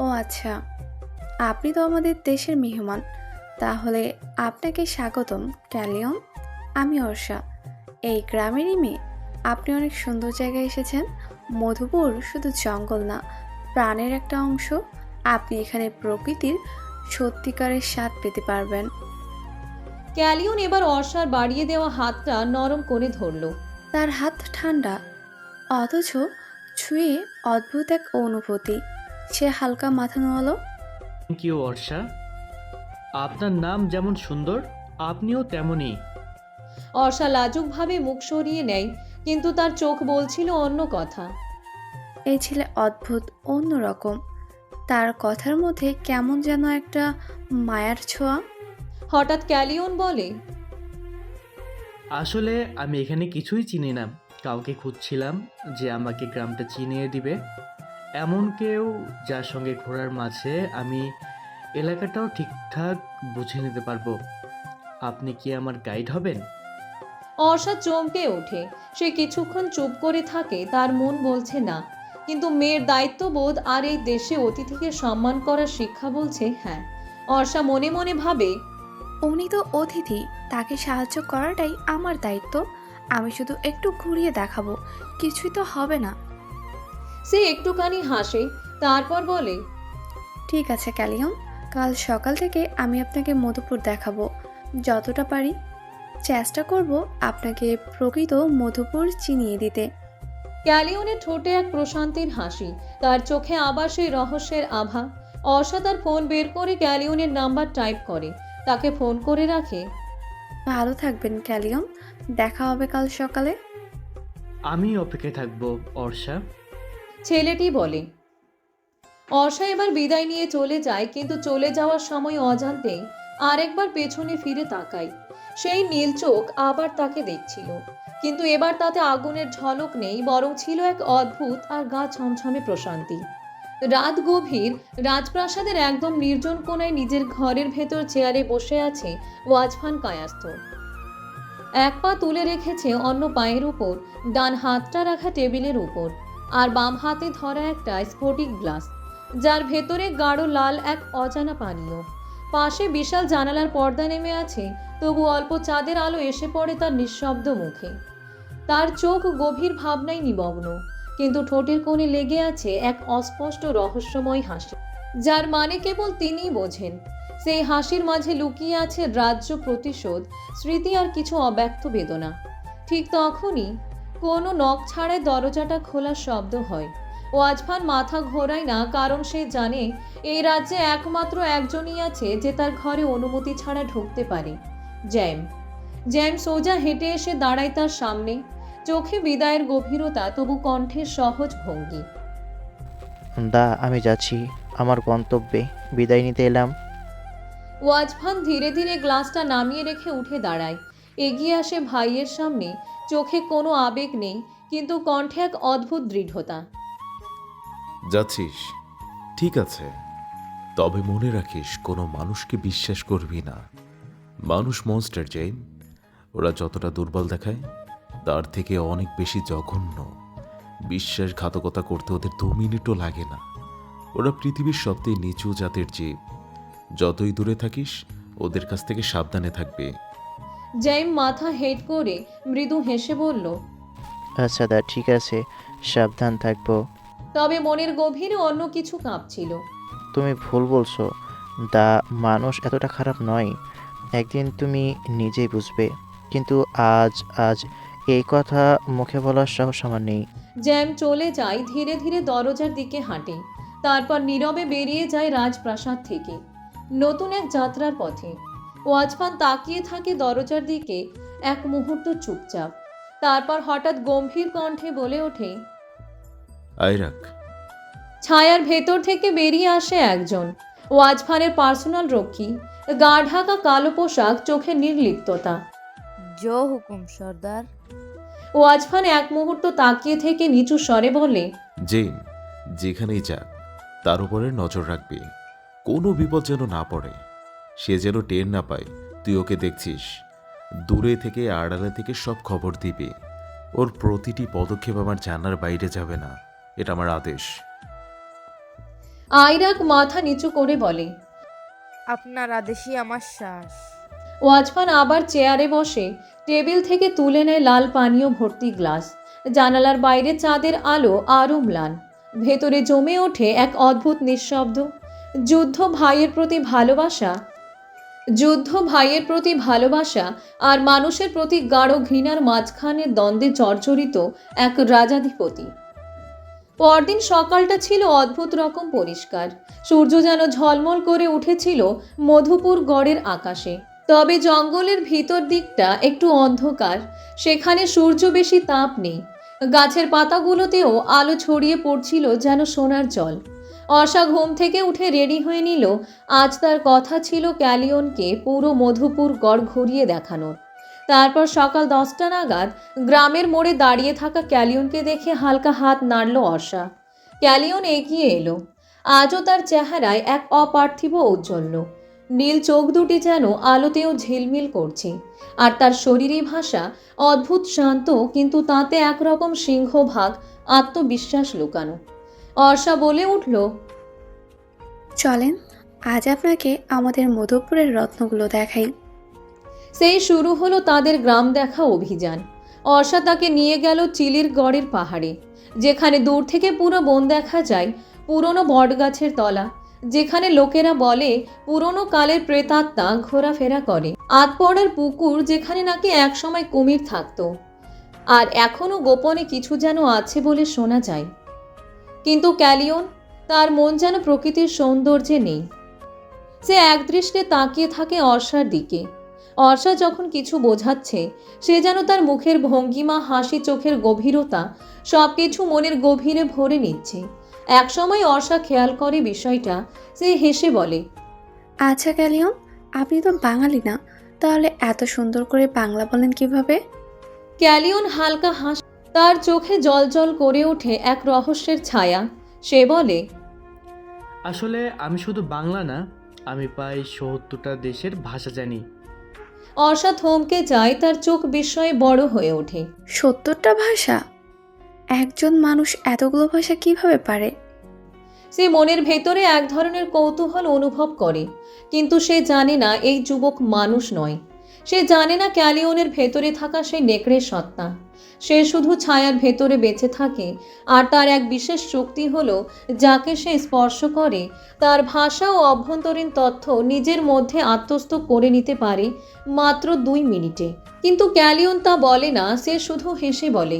Speaker 2: ও আচ্ছা, আপনি তো আমাদের দেশের মেহমান। তাহলে আপনাকে স্বাগতম ক্যালিয়ন। আমি অর্ষা, এই গ্রামেরই মেয়ে। আপনি অনেক সুন্দর জায়গায় এসেছেন। মধুপুর শুধু জঙ্গল না, প্রাণের একটা অংশ। আপনি এখানে প্রকৃতির সত্যিকারের স্বাদ পেতে পারবেন।
Speaker 1: ক্যালিয়ন এবার অর্ষার বাড়িয়ে দেওয়া হাতটা নরম করে ধরল।
Speaker 2: তার হাত ঠান্ডা, অথচ ছুঁয়ে অদ্ভুত এক অনুভূতি। সে হালকা মাথা নোয়ালো।
Speaker 7: থ্যাংক ইউ অর্ষা, আপনার নাম যেমন সুন্দর, আপনিও তেমনই।
Speaker 1: অর্ষা লাজুকভাবে মুখ সরিয়ে নেয়, কিন্তু তার চোখ বলছিল অন্য কথা।
Speaker 2: এই ছেলে অদ্ভুত, অন্যরকম। তার কথার মধ্যে কেমন যেন একটা মায়ার ছোঁয়া।
Speaker 1: হঠাৎ ক্যালিয়ন বলে,
Speaker 7: আসলে আমি এখানে কিছুই চিনি না, কাউকে খুঁজছিলাম যে আমাকে গ্রামটা চিনিয়ে দিবে, এমন কেউ যার সঙ্গে ঘোরার মাঝে আমি এলাকাটাও ঠিকঠাক বুঝে নিতে পারবো। আপনি কি আমার গাইড হবেন?
Speaker 1: অর্ষা চমকে ওঠে। সে কিছুক্ষণ চুপ করে থাকে, তার মন বলছে না, কিন্তু মেয়ের দায়িত্ববোধ আর এই দেশে অতিথিকে সম্মান করার শিক্ষা বলছে হ্যাঁ। অর্ষা মনে মনে ভাবে,
Speaker 2: উনি তো অতিথি, তাকে সাহায্য করাটাই আমার দায়িত্ব। আমি শুধু একটু ঘুরিয়ে দেখাবো, কিছুই তো হবে না।
Speaker 1: সে একটুখানি হাসে, তারপর বলে,
Speaker 2: ঠিক আছে ক্যালিয়ন, কাল সকাল থেকে আমি আপনাকে মধুপুর দেখাবো। যতটা পারি চেষ্টা করব আপনাকে প্রকৃত মধুপুর চিনিয়ে দিতে।
Speaker 1: ক্যালিওনের ঠোঁটে এক প্রশান্তির হাসি, তার চোখে আবার সেই রহস্যের আভা। অর্ষা তার ফোন বের করে ক্যালিওনের নাম্বার টাইপ করে, তাকে ফোন করে রাখে।
Speaker 2: ভালো থাকবেন ক্যালিয়ন, দেখা হবে কাল সকালে।
Speaker 7: আমি অপেক্ষায় থাকবো অর্ষা।
Speaker 1: ছেলেটি বলে। অর্ষা এবার বিদায় নিয়ে চলে যায়, কিন্তু চলে যাওয়ার সময় অজান্তেই আরেকবার পেছনে ফিরে তাকায়। সেই নীল চোখ আবার তাকে দেখছিল, কিন্তু এবার তাতে আগুনের ঝলক নেই, বরং ছিল এক অদ্ভুত আর গা ছমছমে প্রশান্তি। রাত গভীর, রাজপ্রাসাদের একদম নির্জন কোণায় নিজের ঘরের ভেতর চেয়ারে বসে আছে ওয়াজফান কায়াস্থ। এক পা তুলে রেখেছে অন্য পায়ের উপর, ডান হাতটা রাখা টেবিলের উপর, আর বাম হাতে ধরা একটা স্ফটিক গ্লাস, যার ভেতরে গাঢ় লাল এক অজানা পানীয়। পাশে বিশাল জানালার পর্দা নেমে আছে, তবু অল্প চাঁদের আলো এসে পড়ে তার নিঃশব্দ মুখে। তার চোখ গভীর ভাবনায় নিমগ্ন, কিন্তু ঠোঁটের কোণে লেগে আছে এক অস্পষ্ট রহস্যময় হাসি, যার মানে কেবল তিনিই বোঝেন। সেই হাসির মাঝে লুকিয়ে আছে রাজ্য, প্রতিশোধ, স্মৃতি আর কিছু অব্যক্ত বেদনা। ঠিক তখনই কোনো নখ ছাড়াই দরজাটা খোলার শব্দ হয়। ওয়াজফান মাথা ঘোরায় না, কারণ সে জানে এই রাজ্যে একমাত্র একজনই আছে যে তার ঘরে অনুমতি ছাড়া ঢুকতে পারে, জ্যাম। জ্যাম সোজা হেঁটে এসে দাঁড়ায় তার সামনে, চোখে বিদায়ের গভীরতা, তবু কণ্ঠের সহজ ভঙ্গি।
Speaker 11: আমি যাচ্ছি আমার গন্তব্যে, বিদায় নিতে এলাম।
Speaker 1: ওয়াজফান ধীরে ধীরে গ্লাসটা নামিয়ে রেখে উঠে দাঁড়ায়, এগিয়ে আসে ভাইয়ের সামনে। চোখে কোনো আবেগ নেই, কিন্তু কণ্ঠে এক অদ্ভুত দৃঢ়তা।
Speaker 12: যাচ্ছিস? ঠিক আছে, তবে মনে রাখিস কোনো মানুষকে বিশ্বাস করবি না। মানুষ মনস্টার, জেন। ওরা যতটা দুর্বল দেখায় তার থেকে অনেক বেশি জঘন্য। বিশ্বাসঘাতকতা করতে ওদের 2 মিনিটও লাগে না। ওরা পৃথিবীর সবচেয়ে নিচু জাতের জীব। যতই দূরে থাকিস ওদের কাছ থেকে সাবধানে থাকবে।
Speaker 1: জ্যাম মাথা হেট করে মৃদু হেসে বলল,
Speaker 11: আচ্ছা ঠিক আছে, সাবধান থাকবো।
Speaker 1: তবে মনের গভীরে অন্য কিছু কাঁপছিল।
Speaker 11: তুমি ভুল বলছো, মানুষ এতটা খারাপ নয়। একদিন তুমি নিজেই বুঝবে, কিন্তু আজ এই কথা মুখে বলার সাহস আমার নেই।
Speaker 1: জ্যাম চলে যায়, ধীরে ধীরে দরজার দিকে হাঁটে, তারপর নীরবে বেরিয়ে যায় রাজপ্রাসাদ থেকে, নতুন এক যাত্রার পথে। ওয়াজফান তাকিয়ে থাকে দরজার দিকে এক মুহূর্ত চুপচাপ, তারপর হঠাৎ গম্ভীর কণ্ঠে বলে ওঠে,
Speaker 12: আইরাক।
Speaker 1: ছায়ার ভেতর থেকে বেরিয়ে আসে একজন, ওয়াজফানের পার্সোনাল রক্ষী, গা ঢাকা কালো পোশাক, চোখে নির্লিপ্ততা।
Speaker 8: জো হুকুম সর্দার।
Speaker 1: ওয়াজফান এক মুহূর্ত তাকিয়ে থেকে নিচু স্বরে বলে,
Speaker 12: জেন, যেখানেই যাক তার উপরে নজর রাখবি, কোনো বিপদ যেন না পড়ে। সে যেন টের না পায় তুই ওকে দেখছিস। দূরে থেকে আড়ালে থেকে সব খবর দিবি। ওর প্রতিটি পদক্ষেপ আমার জানার বাইরে যাবে না, এটা আমার আদেশ।
Speaker 1: আইরাক মাথা নিচু করে বলে।
Speaker 8: আপনার আদেশই আমার শ্বাস।
Speaker 1: ওয়াজফান আবার চেয়ারে বসে টেবিল থেকে তুলে নেয় লাল পানীয় ভর্তি গ্লাস। জানালার বাইরে চাঁদের আলো আরও ম্লান, ভেতরে জমে ওঠে এক অদ্ভুত নিঃশব্দ। যুদ্ধ ভাইয়ের প্রতি ভালোবাসা আর মানুষের প্রতি গাঢ় ঘৃণার মাঝখানে দ্বন্দ্বে জর্জরিত এক রাজাধিপতি। পরদিন সকালটা ছিল অদ্ভুত রকম পরিষ্কার। সূর্য যেন ঝলমল করে উঠেছিল মধুপুর গড়ের আকাশে। তবে জঙ্গলের ভিতর দিকটা একটু অন্ধকার, সেখানে সূর্য বেশি তাপ নেই। গাছের পাতাগুলোতেও আলো ছড়িয়ে পড়ছিল যেন সোনার জল। অর্ষা ঘুম থেকে উঠে রেডি হয়ে নিল। আজ তার কথা ছিল ক্যালিয়নকে পুরো মধুপুর গড় ঘুরিয়ে দেখানোর। তারপর সকাল 10টা নাগাদ গ্রামের মোড়ে দাঁড়িয়ে থাকা ক্যালিয়নকে দেখে হালকা হাত নাড়ল অর্ষা। ক্যালিয়ন এগিয়ে এলো। আজও তার চেহারায় এক অপার্থিব ঔজ্জ্বল্য। নীল চোখ দুটি যেন আলোতেও ঝিলমিল করছে, আর তার শরীরী ভাষা অদ্ভুত শান্ত, কিন্তু তাতে একরকম সিংহভাগ আত্মবিশ্বাস লুকানো। অর্ষা বলে উঠল,
Speaker 2: চলেন আজ আপনাকে আমাদের মধুপুরের রত্নগুলো দেখাই।
Speaker 1: সেই শুরু হলো তাদের গ্রাম দেখা অভিযান। অর্ষা তাকে নিয়ে গেল চিলির গড়ের পাহাড়ে, যেখানে দূর থেকে পুরো বন দেখা যায়, পুরনো বটগাছের তলা, যেখানে লোকেরা বলে পুরনো কালের প্রেতাত্মা ঘোরাফেরা করে, আতপড়ার পুকুর যেখানে নাকি একসময় কুমির থাকতো, আর এখনও গোপনে কিছু যেন আছে বলে শোনা যায়। কিন্তু ক্যালিয়ন, তার মন যেন প্রকৃতির সৌন্দর্যে নেই। সে একদৃষ্টে তাকিয়ে থাকে অর্ষার দিকে। অর্ষা যখন কিছু বোঝাচ্ছে, সে যেন তার মুখের ভঙ্গিমা, হাসি, চোখের গভীরতা সব কিছু মনের গভীরে ভরে নিচ্ছে। একসময় অর্ষা খেয়াল করে বিষয়টা। সে হেসে বলে,
Speaker 2: আচ্ছা ক্যালিয়ন, আপনি তো বাঙালি না, তাহলে এত সুন্দর করে বাংলা বলেন কিভাবে?
Speaker 1: ক্যালিয়ন হালকা হাস, তার চোখে জলজল করে ওঠে এক রহস্যের ছায়া। সে বলে,
Speaker 7: আসলে আমি শুধু বাংলা না, আমি প্রায় ৭০টা দেশের ভাষা জানি।
Speaker 1: অর্ষা থমকে যায়, তার চোখ বিস্ময়ে বড় হয়ে ওঠে।
Speaker 2: ৭০টা ভাষা? একজন মানুষ এতগুলো ভাষা কিভাবে পারে?
Speaker 1: সে মনের ভেতরে এক ধরনের কৌতূহল অনুভব করে, কিন্তু সে জানে না এই যুবক মানুষ নয়। সে জানে না ক্যালিয়নের ভেতরে থাকা সেই নেকড়ের সত্তা। সে শুধু ছায়ার ভেতরে বেঁচে থাকে, আর তার এক বিশেষ শক্তি হলো, যাকে সে স্পর্শ করে তার ভাষা ও অভ্যন্তরীণ তথ্য নিজের মধ্যে আত্মস্থ করে নিতে পারে মাত্র 2 মিনিটে। কিন্তু ক্যালিয়ন তা বলে না, সে শুধু হেসে বলে,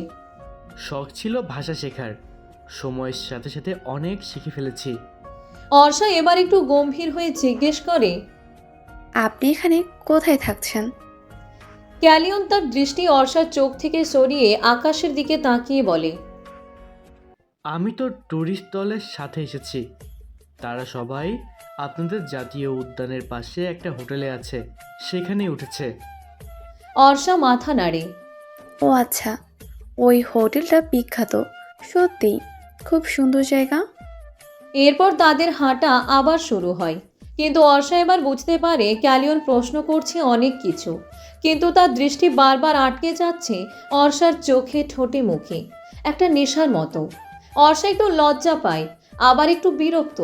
Speaker 7: শখ ছিল ভাষা শেখার, সময়ের সাথে সাথে অনেক শিখে ফেলেছি।
Speaker 1: অর্ষা এবার একটু গম্ভীর হয়ে জিজ্ঞেস করে,
Speaker 2: আপনি এখানে কোথায় থাকছেন?
Speaker 1: ক্যালিয়ন তার দৃষ্টি অর্ষার চোখ থেকে সরিয়ে আকাশের দিকে তাকিয়ে বলে,
Speaker 7: আমি তো ট্যুরিস্ট দলের সাথে এসেছি। তারা সবাই আপনাদের জাতীয় উদ্যানের পাশে একটা হোটেলে আছে, সেখানেই উঠেছে।
Speaker 1: অর্ষা মাথা নাড়ে।
Speaker 2: ও আচ্ছা, ওই হোটেলটা বিখ্যাত। সত্যি খুব সুন্দর জায়গা।
Speaker 1: এরপর তাদের হাঁটা আবার শুরু হয়, কিন্তু অর্ষা এবার বুঝতে পারে ক্যালিয়ন প্রশ্ন করছে অনেক কিছু, কিন্তু তার দৃষ্টি বারবার আটকে যাচ্ছে অর্ষার চোখে, ঠোঁটে, মুখে, একটা নেশার মতো। অর্ষা একটু লজ্জা পায়, আবার একটু বিরক্ত।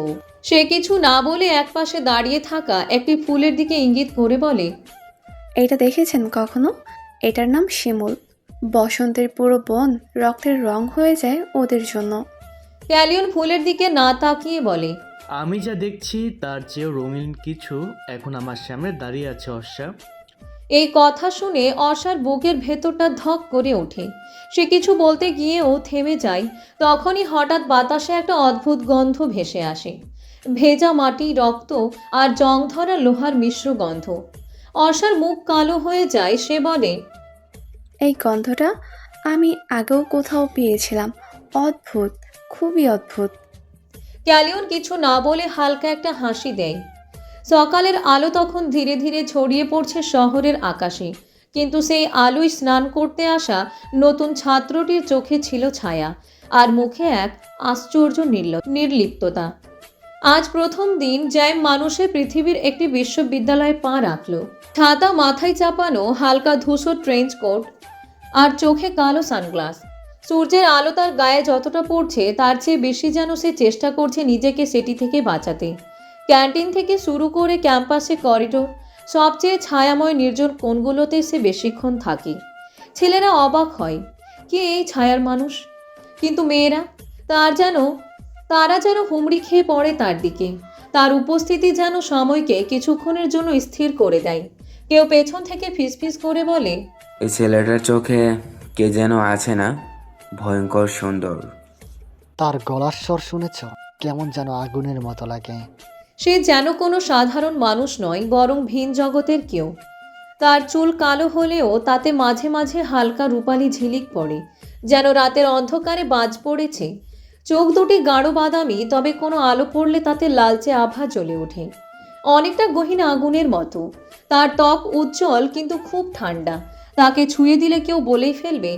Speaker 1: সে কিছু না বলে একপাশে দাঁড়িয়ে থাকা একটি ফুলের দিকে ইঙ্গিত করে বলে,
Speaker 2: এটা দেখেছেন কখনো? এটার নাম শিমুল। বসন্তের পুরো বন রক্তের রং হয়ে যায় ওদের জন্য।
Speaker 1: ক্যালিয়ন ফুলের দিকে না তাকিয়ে বলে,
Speaker 7: আমি যা দেখছি তার চেয়েও রঙিন কিছু এখন আমার সামনে দাঁড়িয়ে আছে অর্ষা।
Speaker 1: এই কথা শুনে অর্ষার বুকের ভেতরটা ধক করে ওঠে। সে কিছু বলতে গিয়েও থেমে যায়। তখনই হঠাৎ বাতাসে একটা অদ্ভুত গন্ধ ভেসে আসে, ভেজা মাটি, রক্ত আর জং ধরা লোহার মিশ্র গন্ধ। অর্ষার মুখ কালো হয়ে যায়। সে বলে,
Speaker 2: এই গন্ধটা আমি আগেও কোথাও পেয়েছিলাম। অদ্ভুত, খুবই অদ্ভুত।
Speaker 1: ক্যালিয়ন কিছু না বলে হালকা একটা হাসি দেয়। সকালের আলো তখন ধীরে ধীরে ছড়িয়ে পড়ছে শহরের আকাশে, কিন্তু সেই আলোয় স্নান করতে আসা নতুন ছাত্রটির চোখে ছিল ছায়া, আর মুখে এক আশ্চর্য নির্লিপ্ততা। আজ প্রথম দিন জ্যাম মানুষের পৃথিবীর একটি বিশ্ববিদ্যালয়ে পা রাখল। ছাতা মাথায় চাপানো, হালকা ধূসর ট্রেঞ্চ কোট আর চোখে কালো সানগ্লাস। সূর্যের আলো তার গায়ে যতটা পড়ছে, তার চেয়ে বেশি যেন সে চেষ্টা করছে নিজেকে সেটি থেকে বাঁচাতে। ক্যান্টিন থেকে শুরু করে ক্যাম্পাসে করিডোর, সবচেয়ে ছায়াময় নির্জন কোণগুলোতে সে বেশিক্ষণ থাকে। ছেলেরা অবাক হয়, কে এই ছায়ার মানুষ? কিন্তু মেয়েরা, তারা যেন হুমড়ি খেয়ে পড়ে তার দিকে। তার উপস্থিতি যেন সময়কে কিছুক্ষণের জন্য স্থির করে দেয়। কেউ পেছন থেকে ফিসফিস করে বলে,
Speaker 13: এই ছেলেটার চোখে কে যেন আছে না, ভয়ঙ্কর সুন্দর।
Speaker 14: তার গলার স্বর শুনেছ? কেমন যেন আগুনের মতো লাগে।
Speaker 1: সে যেন কোনো সাধারণ মানুষ নয়, বরং ভিন জগতের কেউ। তার চুল কালো হলেও তাতে মাঝে মাঝে হালকা রূপালি ঝিলিক পড়ে, যেন রাতের অন্ধকারে বাজ পড়েছে। চোখ দুটি গাঢ় বাদামি, তবে কোনো আলো পড়লে তাতে লালচে আভা জ্বলে ওঠে, অনেকটা গহীন আগুনের মতো। তার ত্বক উজ্জ্বল কিন্তু খুব ঠান্ডা। তাকে ছুঁয়ে দিলে কেউ বলেই ফেলবে,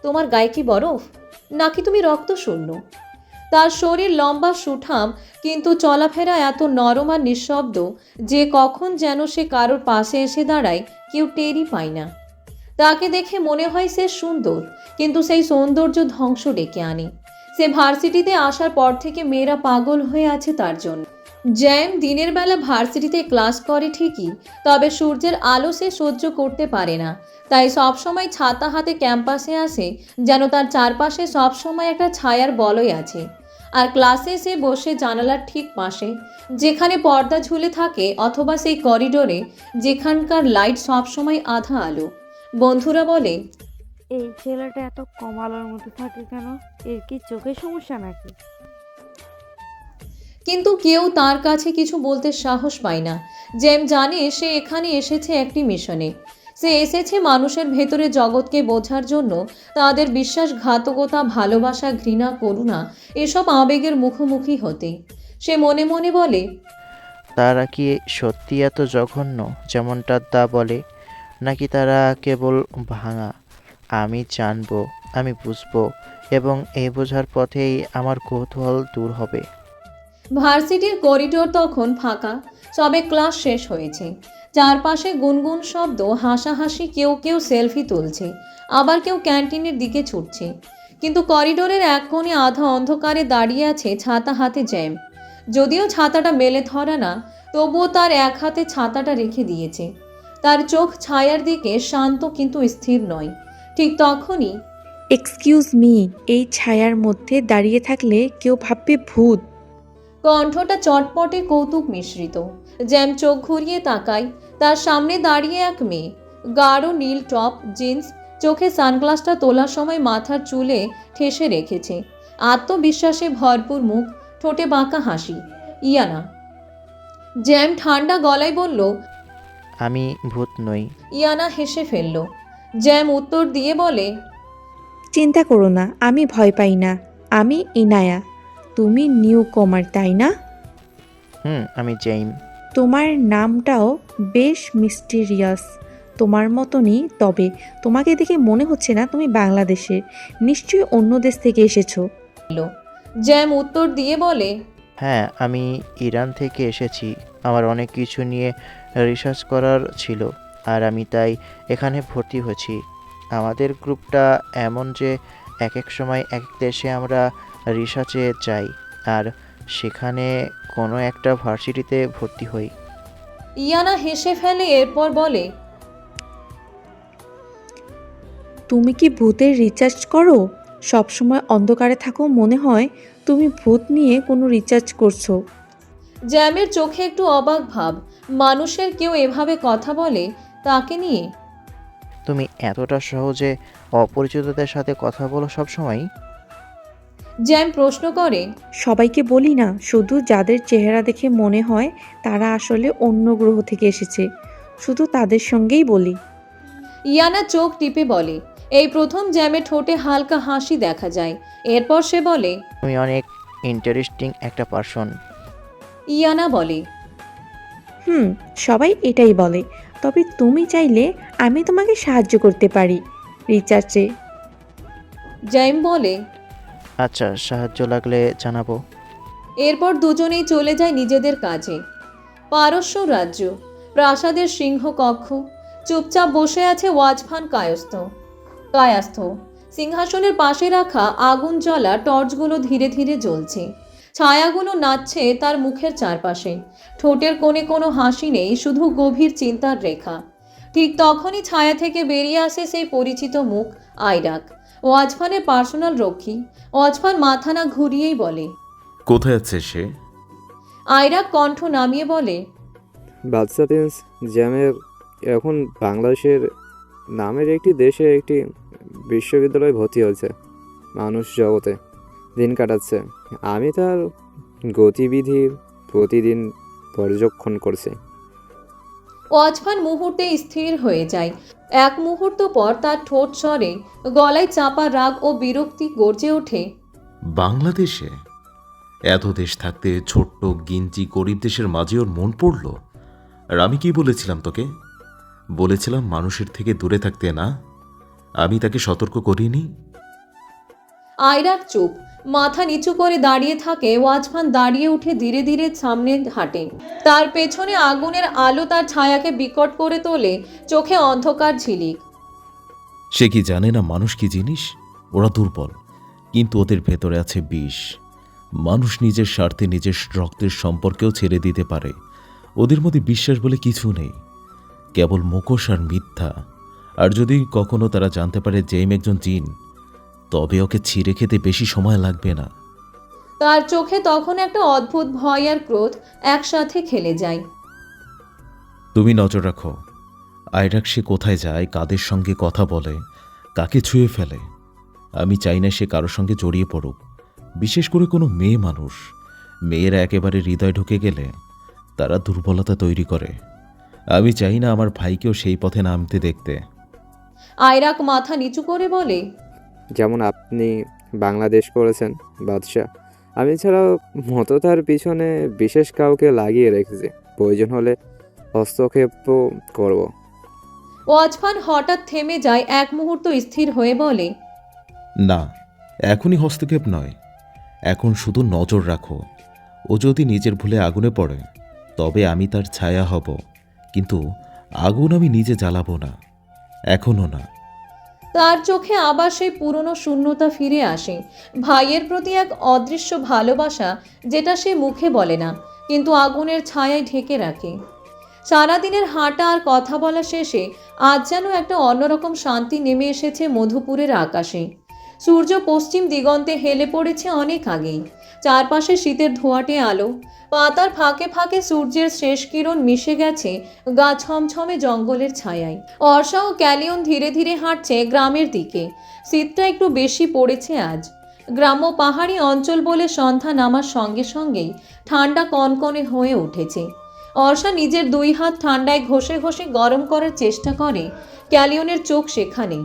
Speaker 1: তোমার গায়ে কি বরফ, নাকি তুমি রক্ত শূন্য। তার শরীর লম্বা সুঠাম, কিন্তু চলাফেরা এত নরম আর নিঃশব্দ যে কখন যেন সে কারোর পাশে এসে দাঁড়ায় কেউ টেরই পায় না। তাকে দেখে মনে হয় সে সুন্দর, কিন্তু সেই সৌন্দর্য ধ্বংস ডেকে আনে। সে ভার্সিটিতে আসার পর থেকে মেয়েরা পাগল হয়ে আছে তার জন্য। জ্যাম দিনের বেলা ভার্সিটিতে ক্লাস করে ঠিকই, তবে সূর্যের আলো সে সহ্য করতে পারে না। তাই সবসময় ছাতা হাতে ক্যাম্পাসে আসে, যেন তার চারপাশে সবসময় একটা ছায়ার বলয় আছে। আর ক্লাসে সে বসে জানালার ঠিক পাশে, যেখানে পর্দা ঝুলে থাকে, অথবা সেই করিডোরে যেখানকার লাইট সবসময় আধা আলো। বন্ধুরা বলে,
Speaker 8: এই ছেলেটা এত কম আলোর মধ্যে থাকে কেন? এর কি চোখের সমস্যা নাকি?
Speaker 1: কিন্তু কেউ তার কাছে কিছু বলতে সাহস পায় না। জ্যাম জানে সে এখানে এসেছে একটি মিশনে। সে এসেছে মানুষের ভেতরে জগৎকে বোঝার জন্য, তাদের বিশ্বাসঘাতকতা, ভালোবাসা, ঘৃণা, করুণা এসব আবেগের মুখোমুখি হতে। সে মনে মনে বলে,
Speaker 11: তারা কি সত্যি এত জঘন্য যেমনটা তা বলে, নাকি তারা কেবল ভাঙা? আমি জানবো, আমি বুঝবো, এবং এই বোঝার পথেই আমার কৌতূহল দূর হবে।
Speaker 1: ভার্সিটির করিডোর তখন ফাঁকা, সবে ক্লাস শেষ হয়েছে। চারপাশে গুনগুন শব্দ, হাসাহাসি, কেউ কেউ সেলফি তুলছে, আবার কেউ ক্যান্টিনের দিকে ছুটছে। কিন্তু করিডোরের এক কোণে আধা অন্ধকারে দাঁড়িয়ে আছে ছাতা হাতে জ্যাম। যদিও ছাতাটা মেলে ধরা না, তবুও তার এক হাতে ছাতাটা রেখে দিয়েছে। তার চোখ ছায়ার দিকে, শান্ত কিন্তু স্থির নয়। ঠিক তখনই,
Speaker 3: এক্সকিউজ মি, এই ছায়ার মধ্যে দাঁড়িয়ে থাকলে কেউ ভাববে ভূত।
Speaker 1: কণ্ঠটা চটপটে কৌতুক মিশ্রিত। জ্যাম চোখ ঘুরিয়ে তাকায়। তার সামনে দাঁড়িয়ে এক মেয়ে, গাঢ় নীল টপ, জিন্স, চোখে সানগ্লাসটা তোলার সময় মাথার চুলে ঠেসে রেখেছে। আত্মবিশ্বাসে ভরপুর মুখ, ঠোঁটে বাঁকা হাসি। ইয়ানা। জ্যাম ঠান্ডা গলায় বলল,
Speaker 11: আমি ভূত নই।
Speaker 1: ইয়ানা হেসে ফেলল। জ্যাম উত্তর দিয়ে বলে,
Speaker 3: চিন্তা করো না, আমি ভয় পাই না। আমি ইনায়া। তুমি নিউ কমার, তাই না?
Speaker 11: আমি জেইম।
Speaker 3: তোমার নামটাও বেশ মিস্টিরিয়াস, তোমার মতনই। তবে তোমাকে দেখে মনে হচ্ছে না তুমি বাংলাদেশের, নিশ্চয়ই অন্য দেশ থেকে এসেছো।
Speaker 1: জ্যাম উত্তর দিয়ে বলে,
Speaker 11: হ্যাঁ, আমি ইরান থেকে এসেছি। আমার অনেক কিছু নিয়ে রিসার্চ করার ছিল, আর আমি তাই এখানে ভর্তি হয়েছি। আমাদের গ্রুপটা এমন যে এক এক সময় এক এক দেশে আমরা রিসার্চে যাই, আর সেখানে কোনো একটা ভার্সিটিতে ভর্তি হই।
Speaker 1: ইয়ানা হেসে ফেলে, এরপর বলে,
Speaker 3: তুমি কি ভূতের রিসার্চ করো? সবসময় অন্ধকারে থাকো, মনে হয় তুমি ভূত নিয়ে কোনো রিসার্চ করছো।
Speaker 1: জ্যামের চোখে একটু অবাক ভাব। মানুষের কেউ এভাবে কথা বলে তাকে নিয়ে?
Speaker 11: তুমি এতটা সহজে অপরিচিতদের সাথে কথা বলো সবসময়?
Speaker 1: জ্যাম প্রশ্ন করে,
Speaker 3: সবাইকে বলি না, শুধু যাদের চেহারা দেখে মনে হয় তারা আসলে অন্য গ্রহ থেকে এসেছে, শুধু তাদের সঙ্গেই বলি।
Speaker 1: ইয়ানা চোখ টিপে বলে। এই প্রথম জ্যামের ঠোঁটে হালকা হাসি দেখা যায়। এরপর সে বলে,
Speaker 11: তুমি অনেক ইন্টারেস্টিং একটা পার্সন।
Speaker 1: ইয়ানা বলে,
Speaker 3: সবাই এটাই বলে। তবে তুমি চাইলে আমি তোমাকে সাহায্য করতে পারি রিসার্চে।
Speaker 1: জ্যাম বলে,
Speaker 11: আচ্ছা, সাহায্য লাগলে জানাবো।
Speaker 1: এরপর দুজনেই চলে যায় নিজেদের কাজে। পারস্য রাজ্য, প্রাসাদের সিংহ কক্ষ। চুপচাপ বসে আছে ওয়াজফান কায়াস্থ। সিংহাসনের পাশে রাখা আগুন জ্বলা টর্চগুলো ধীরে ধীরে জ্বলছে। ছায়াগুলো নাচছে তার মুখের চারপাশে। ঠোঁটের কোণে কোনো হাসি নেই, শুধু গভীর চিন্তার রেখা। ঠিক তখনই ছায়া থেকে বেরিয়ে আসে সেই পরিচিত মুখ, আইরাক, ওয়াজফানের পার্সোনাল রক্ষী। ওয়াজফান মাথা না ঘুরিয়েই বলে,
Speaker 12: কোথায় আছে সে?
Speaker 1: আইরাক কণ্ঠ নামিয়ে বলে,
Speaker 15: বাদশা প্রিন্স জ্যামের এখন বাংলাদেশের নামের একটি দেশে একটি বিশ্ববিদ্যালয়ে ভর্তি হয়েছে, মানুষ জগতে দিন কাটাচ্ছে। আমি তার গতিবিধি প্রতিদিন পর্যবেক্ষণ করছি।
Speaker 1: ওয়াজফান মুহূর্তে স্থির হয়ে যায়। এক মুহূর্ত পর তার ঠোঁট স্বরে, গলায় চাপা রাগ ও বিরক্তি গর্জে ওঠে,
Speaker 12: বাংলাদেশে? এত দেশ থাকতে ছোট্ট গিঞ্জি গরিব দেশের মাঝে ওর মন পড়ল। আর আমি কি বলেছিলাম তোকে? বলেছিলাম মানুষের থেকে দূরে থাকতে, না? আমি তাকে সতর্ক করিনি?
Speaker 1: আয়রাক চুপ, মাথা নিচু করে দাঁড়িয়ে থাকে। ওয়াচম্যান দাঁড়িয়ে উঠে ধীরে ধীরে সামনে হাঁটে। তার পেছনে আগুনের আলো তার ছায়াকে বিকট করে তোলে, চোখে অন্ধকার ঝিলিক।
Speaker 12: সে কি জানে না মানুষ কি জিনিস? ওরা দুর্বল, কিন্তু ওদের ভেতরে আছে বিষ। মানুষ নিজের স্বার্থে নিজের রক্তের সম্পর্কেও ছেড়ে দিতে পারে। ওদের মধ্যে বিশ্বাস বলে কিছু নেই, কেবল মুখোশ আর মিথ্যা। আর যদি কখনো তারা জানতে পারে জেম একজন জিন, তবে ওকে ছিঁড়ে খেতে বেশি সময় লাগবে না।
Speaker 1: তার চোখে তখন একটা অদ্ভুত ভয় আর ক্রোধ একসাথে খেলে যায়।
Speaker 12: তুমি নজর রাখো আয়রাক, সে কোথায় যায়, কাদের সঙ্গে কথা বলে, কাকে ছুঁয়ে ফেলে। আমি চাই না সে কারোর সঙ্গে জড়িয়ে পড়ুক, বিশেষ করে কোনো মেয়ে মানুষ। মেয়েরা একেবারে হৃদয় ঢুকে গেলে তারা দুর্বলতা তৈরি করে। আমি চাই না আমার ভাইকেও সেই পথে নামতে দেখতে।
Speaker 1: আয়রাক মাথা নিচু করে বলে,
Speaker 15: যেমন আপনি বাংলাদেশ করেছেন বাদশাহ, আমি ছাড়াও মততার পিছনে বিশেষ কাউকে লাগিয়ে রেখেছি। প্রয়োজন হলে হস্তক্ষেপও করব।
Speaker 1: ওয়াচম্যান হঠাৎ থেমে যায়, এক মুহূর্ত স্থির হয়ে বলে,
Speaker 12: না, এখনই হস্তক্ষেপ নয়, এখন শুধু নজর রাখো। ও যদি নিজের ভুলে আগুনে পড়ে, তবে আমি তার ছায়া হব, কিন্তু আগুন আমি নিজে জ্বালাবো না, এখনও না।
Speaker 1: তার চোখে আবার সেই পুরনো শূন্যতা ফিরে আসে। ভাইয়ের প্রতি এক অদৃশ্য ভালোবাসা, যেটা সে মুখে বলে না, কিন্তু আগুনের ছায়ায় ঢেকে রাখে। সারাদিনের হাঁটা আর কথা বলা শেষে আজ যেন একটা অন্যরকম শান্তি নেমে এসেছে মধুপুরের আকাশে। সূর্য পশ্চিম দিগন্তে হেলে পড়েছে অনেক আগেই। চারপাশে শীতের ধোঁয়াটে আলো, পাতার ফাঁকে ফাঁকে সূর্যের শেষ কিরণ মিশে গেছে গা ছমছমে জঙ্গলের ছায়ায়। অর্ষা ও ক্যালিয়ন ধীরে ধীরে হাঁটছে গ্রামের দিকে। শীতটা একটু বেশি পড়েছে আজ। গ্রাম্য পাহাড়ি অঞ্চল বলে সন্ধ্যা নামার সঙ্গে সঙ্গেই ঠান্ডা কনকনে হয়ে উঠেছে। অর্ষা নিজের দুই হাত ঠান্ডায় ঘষে ঘষে গরম করার চেষ্টা করে। ক্যালিয়নের চোখ সেখানেই।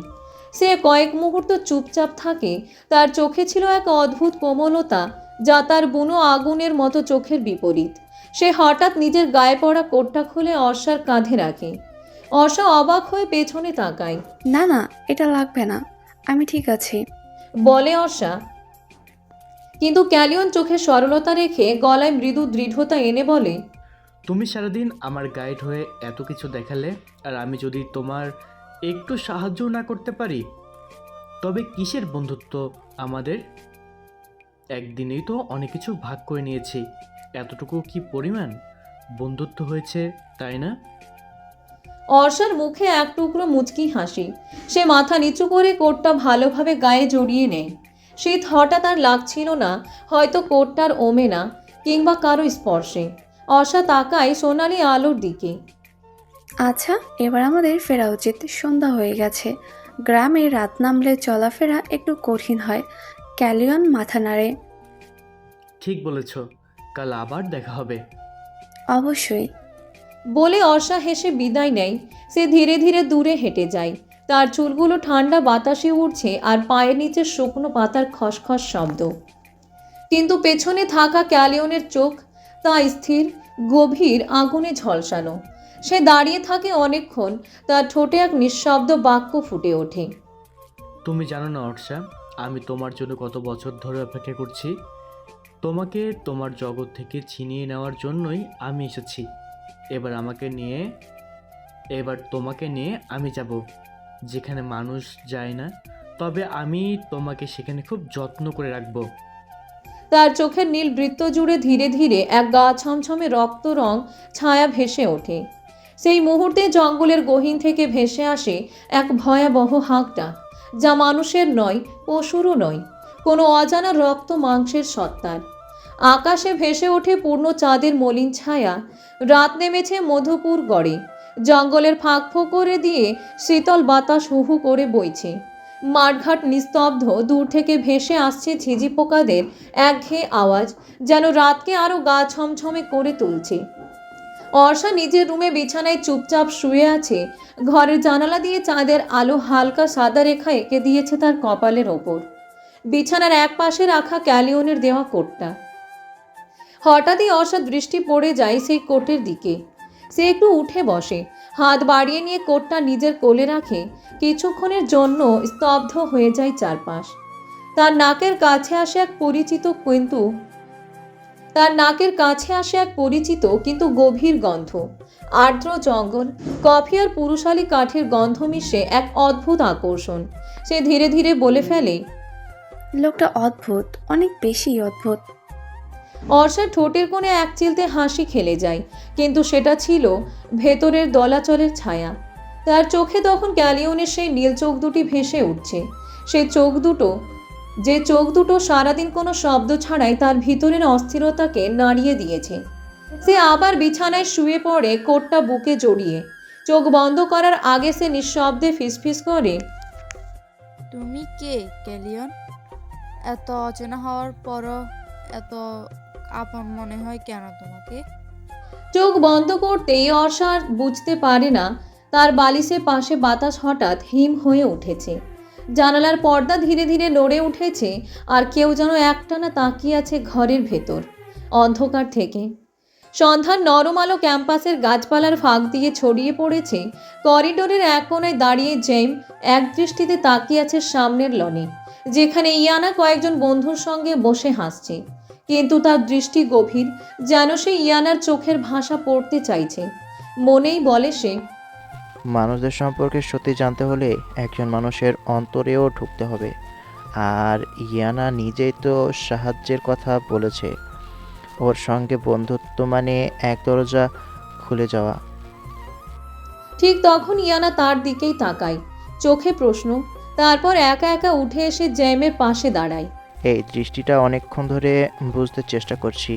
Speaker 1: সে কয়েক মুহূর্ত চুপচাপ থাকে। তার চোখে ছিল এক অদ্ভুত কোমলতা, যা তার বুনো আগুনের মতো চোখের বিপরীত। সে হঠাৎ নিজের গায়ে পড়া কোটটা খুলে অর্ষার কাঁধে রাখে। অর্ষা অবাক হয়ে পেছনে তাকায়।
Speaker 2: না না, এটা লাগবে না, আমি ঠিক আছি,
Speaker 1: বলে অর্ষা। কিন্তু ক্যালিয়ন চোখে সরলতা রেখে গলায় মৃদু দৃঢ়তা এনে বলে,
Speaker 7: তুমি সারাদিন আমার গাইড হয়ে এত কিছু দেখালে, আর আমি যদি তোমার একটু সাহায্য না করতে পারি, তবে কিসের বন্ধুত্ব আমাদের? একদিনেই তো অনেক কিছু ভাগ করে নিয়েছি, এতটুকু কি পরিমাণ বন্ধুত্ব হয়েছে, তাই না?
Speaker 1: অর্ষার মুখে এক টুকরো মুচকি হাসি। সে মাথা নিচু করে কোটটা ভালোভাবে গায়ে জড়িয়ে নেয়। শীত হঠাৎ আর লাগছিল না, হয়তো কোটটার ওমে না কিংবা কারো স্পর্শে। অর্ষা তাকায় সোনালি আলোর দিকে।
Speaker 2: আচ্ছা, এবার আমাদের ফেরা উচিত, সন্ধ্যা হয়ে গেছে। গ্রামে রাত নামলে চলাফেরা একটু কঠিন হয়। ক্যালিয়ন মাথা নাড়ে।
Speaker 7: ঠিক বলেছ, কাল আবার দেখা হবে।
Speaker 2: অবশ্যই,
Speaker 1: বলে অর্ষা হেসে বিদায় নেয়। সে ধীরে ধীরে দূরে হেঁটে যায়। তার চুলগুলো ঠান্ডা বাতাসে উড়ছে আর পায়ের নিচে শুকনো পাতার খসখস শব্দ। কিন্তু পেছনে থাকা ক্যালিয়নের চোখ তা স্থির, গভীর, আগুনে ঝলসানো। সে দাঁড়িয়ে থাকে অনেকক্ষণ। তার ঠোঁটে এক নিঃশব্দ বাক্য ফুটে ওঠে।
Speaker 7: তুমি জানো না অর্ষা, আমি তোমার জন্য কত বছর ধরে অপেক্ষা করছি। তোমাকে তোমার জগৎ থেকে ছিনিয়ে নেওয়ার জন্যই আমি এসেছি। এবার তোমাকে নিয়ে আমি যাব যেখানে মানুষ যায় না, তবে আমি তোমাকে সেখানে খুব যত্ন করে রাখবো।
Speaker 1: তার চোখের নীল বৃত্ত জুড়ে ধীরে ধীরে এক গা ছমছমে রক্ত রং ছায়া ভেসে ওঠে। সেই মুহূর্তে জঙ্গলের গহীন থেকে ভেসে আসে এক ভয়াবহ হাঁক ডাক, যা মানুষের নয়, পশুরও নয়, কোনো অজানা রক্ত মাংসের সত্তার। আকাশে ভেসে ওঠে পূর্ণ চাঁদের মলিন ছায়া। রাত নেমেছে মধুপুর গড়ে। জঙ্গলের ফাঁক ফোকরে দিয়ে শীতল বাতাস হু হু করে বইছে। মাঠঘাট নিস্তব্ধ। দূর থেকে ভেসে আসছে ঝিঝি পোকাদের একঘেয়ে আওয়াজ, যেন রাতকে আরও গা ছমছমে করে তুলছে। অর্ষা নিজের রুমে বিছানায় চুপচাপ শুয়ে আছে। ঘরের জানালা দিয়ে চাঁদের আলো হালকা সাদা রেখা এঁকে দিয়েছে তার কপালের ওপর। বিছানার এক পাশে রাখা ক্যালিয়নের দেওয়া কোটটা। হঠাৎই অর্ষার দৃষ্টি পড়ে যায় সেই কোটের দিকে। সে একটু উঠে বসে, হাত বাড়িয়ে নিয়ে কোটটা নিজের কোলে রাখে। কিছুক্ষণের জন্য স্তব্ধ হয়ে যায় চারপাশ। তার নাকের কাছে আসে এক পরিচিত কিন্তু গভীর গন্ধ। আর্দ্র জঙ্গল, কফি আর পুরুষালী কাঠের গন্ধ মিশে এক অদ্ভুত আকর্ষণ। সে ধীরে ধীরে বলে ফেলে,
Speaker 2: লোকটা অদ্ভুত, অনেক বেশি অদ্ভুত।
Speaker 1: অর্ষার ঠোঁটের কোণে এক চিলতে হাসি খেলে যায়, কিন্তু সেটা ছিল ভেতরের দলাচলের ছায়া। তার চোখে তখন ক্যালিওনের সেই নীল চোখ দুটি ভেসে উঠছে। যে চোখ দুটো সারাদিন কোনো শব্দ ছাড়াই তার ভিতরের অস্থিরতাকে নাড়িয়ে দিয়েছে। সে আবার বিছানায় শুয়ে পড়ে, কোটটা বুকে জড়িয়ে। চোখ বন্ধ করার আগে সে নিঃশব্দে ফিসফিস করে,
Speaker 8: তুমি কে ক্যালিয়ন? এত অচেনা হওয়ার পরও এত আপন মনে হয় কেন তোমাকে?
Speaker 1: চোখ বন্ধ করতেই অর্ষা আর বুঝতে পারে না তার বালিশের পাশে বাতাস হঠাৎ হিম হয়ে উঠেছে। জানালার পর্দা ধীরে ধীরে নড়ে উঠেছে, আর কেউ যেন একটানা তাকিয়ে আছে ঘরের ভেতর অন্ধকার থেকে। সন্ধ্যার নরম আলো ক্যাম্পাসের গাছপালার ফাঁক দিয়ে ছড়িয়ে পড়েছে। করিডোরের এক কোণায় দাঁড়িয়ে জেম এক দৃষ্টিতে তাকিয়ে আছে সামনের লনে, যেখানে ইয়ানা কয়েকজন বন্ধুর সঙ্গে বসে হাসছে। কিন্তু তার দৃষ্টি গভীর, যেন সে ইয়ানার চোখের ভাষা পড়তে চাইছে। মনেই বলে সে,
Speaker 11: মানুষদের সম্পর্কে সত্যি জানতে হলে একজন মানুষের অন্তরেও ঢুকতে হবে। আর ইয়ানা নিজেই তো সাহায্যের কথা বলেছে। ওর সঙ্গে বন্ধুত্ব মানে এক দরজা খুলে যাওয়া।
Speaker 1: ঠিক তখন ইয়ানা তার দিকেই তাকায়, চোখে প্রশ্ন। তারপর একা একা উঠে এসে জ্যামের পাশে দাঁড়ায়।
Speaker 11: এই দৃষ্টিটা অনেকক্ষণ ধরে বুঝতে চেষ্টা করছি।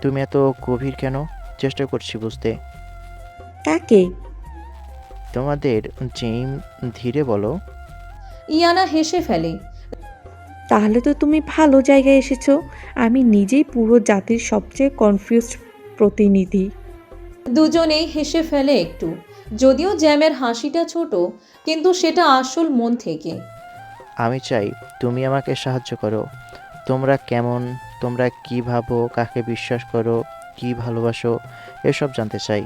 Speaker 11: তুমি এত গভীর কেন? চেষ্টা করছি বুঝতে।
Speaker 3: কাকে?
Speaker 11: তোমাদের। জেম ধীরে বলো।
Speaker 1: ইয়ানা হেসে ফেলে,
Speaker 3: তাহলে তো তুমি ভালো জায়গায় এসেছো। আমি নিজেই পুরো জাতির সবচেয়ে কনফিউজড প্রতিনিধি।
Speaker 1: দুজনেই হেসে ফেলে একটু, যদিও জ্যামের হাসিটা ছোট, কিন্তু সেটা আসল মন থেকে।
Speaker 11: আমি চাই তুমি আমাকে সাহায্য করো। তোমরা কেমন, তোমরা কী ভাবো, কাকে বিশ্বাস করো, কী ভালোবাসো, এসব জানতে চাই।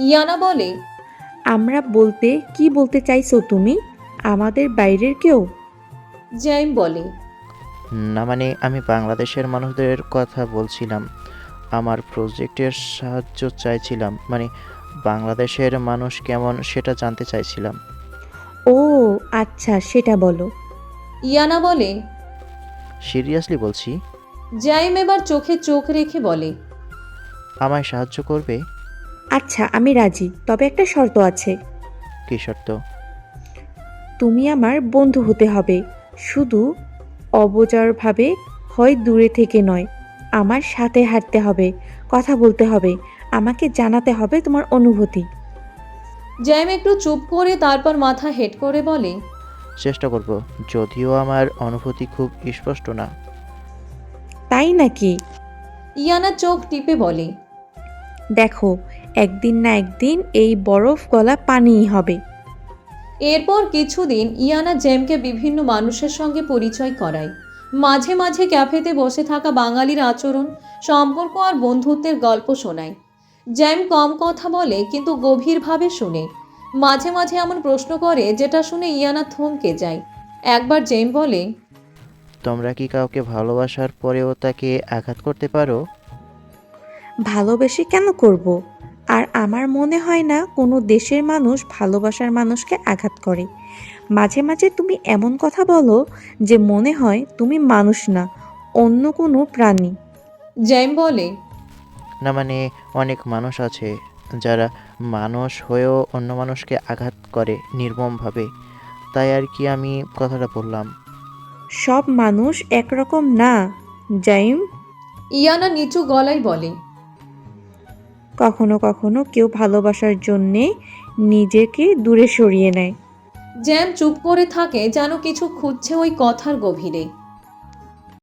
Speaker 1: ইয়ানা বলে,
Speaker 3: আমরা বলতে কি বলতে চাইছো তুমি? আমাদের বাইরের কেউ?
Speaker 1: জ্যাম বলে,
Speaker 11: না মানে আমি বাংলাদেশের মানুষদের কথা বলছিলাম। আমার প্রজেক্টের সাহায্য চাইছিলাম, মানে বাংলাদেশের মানুষ কেমন সেটা জানতে চাইছিলাম।
Speaker 3: ও আচ্ছা, সেটা বলো।
Speaker 1: ইয়ানা বলে,
Speaker 11: সিরিয়াসলি বলছি।
Speaker 1: জ্যাম এবার চোখে চোখ রেখে বলে,
Speaker 11: আমায় সাহায্য করবে?
Speaker 3: আচ্ছা, আমি রাজি, তবে একটা শর্ত আছে।
Speaker 11: কী শর্ত?
Speaker 3: তুমি আমার বন্ধু হতে হবে, শুধু অবচরভাবে, হয় দূরে থেকে নয়। আমার সাথে হাঁটতে হবে, কথা বলতে হবে, আমাকে জানাতে হবে তোমার অনুভূতি।
Speaker 1: জ্যাম একটু চুপ করে তারপর মাথা হেট করে বলে,
Speaker 11: চেষ্টা করব, যদিও আমার অনুভূতি খুব স্পষ্ট না।
Speaker 3: তাই নাকি?
Speaker 1: ইয়ানা চোখ টিপে বলে,
Speaker 3: দেখো, একদিন না একদিন এই বরফ গলা পানিই হবে।
Speaker 1: এরপর কিছুদিন ইয়ানা জ্যামকে বিভিন্ন মানুষের সঙ্গে পরিচয় করায়। মাঝে মাঝে ক্যাফেতে বসে থাকা বাঙালির আচরণ, সম্পর্ক আর বন্ধুত্বের গল্প শোনায়। জ্যাম কম কথা বলে, কিন্তু গভীরভাবে শুনে। মাঝে মাঝে এমন প্রশ্ন করে যেটা শুনে ইয়ানা থমকে যায়। একবার জ্যাম বলে,
Speaker 11: তোমরা কি কাউকে ভালোবাসার পরেও তাকে আঘাত করতে পারো?
Speaker 3: ভালোবেসে কেন করব? আর আমার মনে হয় না কোনো দেশের মানুষ ভালোবাসার মানুষকে আঘাত করে। মাঝে মাঝে তুমি এমন কথা বলো যে মনে হয় তুমি মানুষ না, অন্য কোনো প্রাণী।
Speaker 1: জ্যাম বলে,
Speaker 11: না মানে অনেক মানুষ আছে যারা মানুষ হয়েও অন্য মানুষকে আঘাত করে নির্মমভাবে, তাই আর কি আমি কথাটা বললাম।
Speaker 3: সব মানুষ একরকম না জাইম।
Speaker 1: ইয়ানা নিচু গলায় বলে,
Speaker 3: কখনো কখনো কেউ ভালোবাসার জন্যে নিজেকে দূরে সরিয়ে নেয়।
Speaker 1: জ্যাম চুপ করে থাকে, যেন কিছু খুঁজছে ওই কথার গভীরে।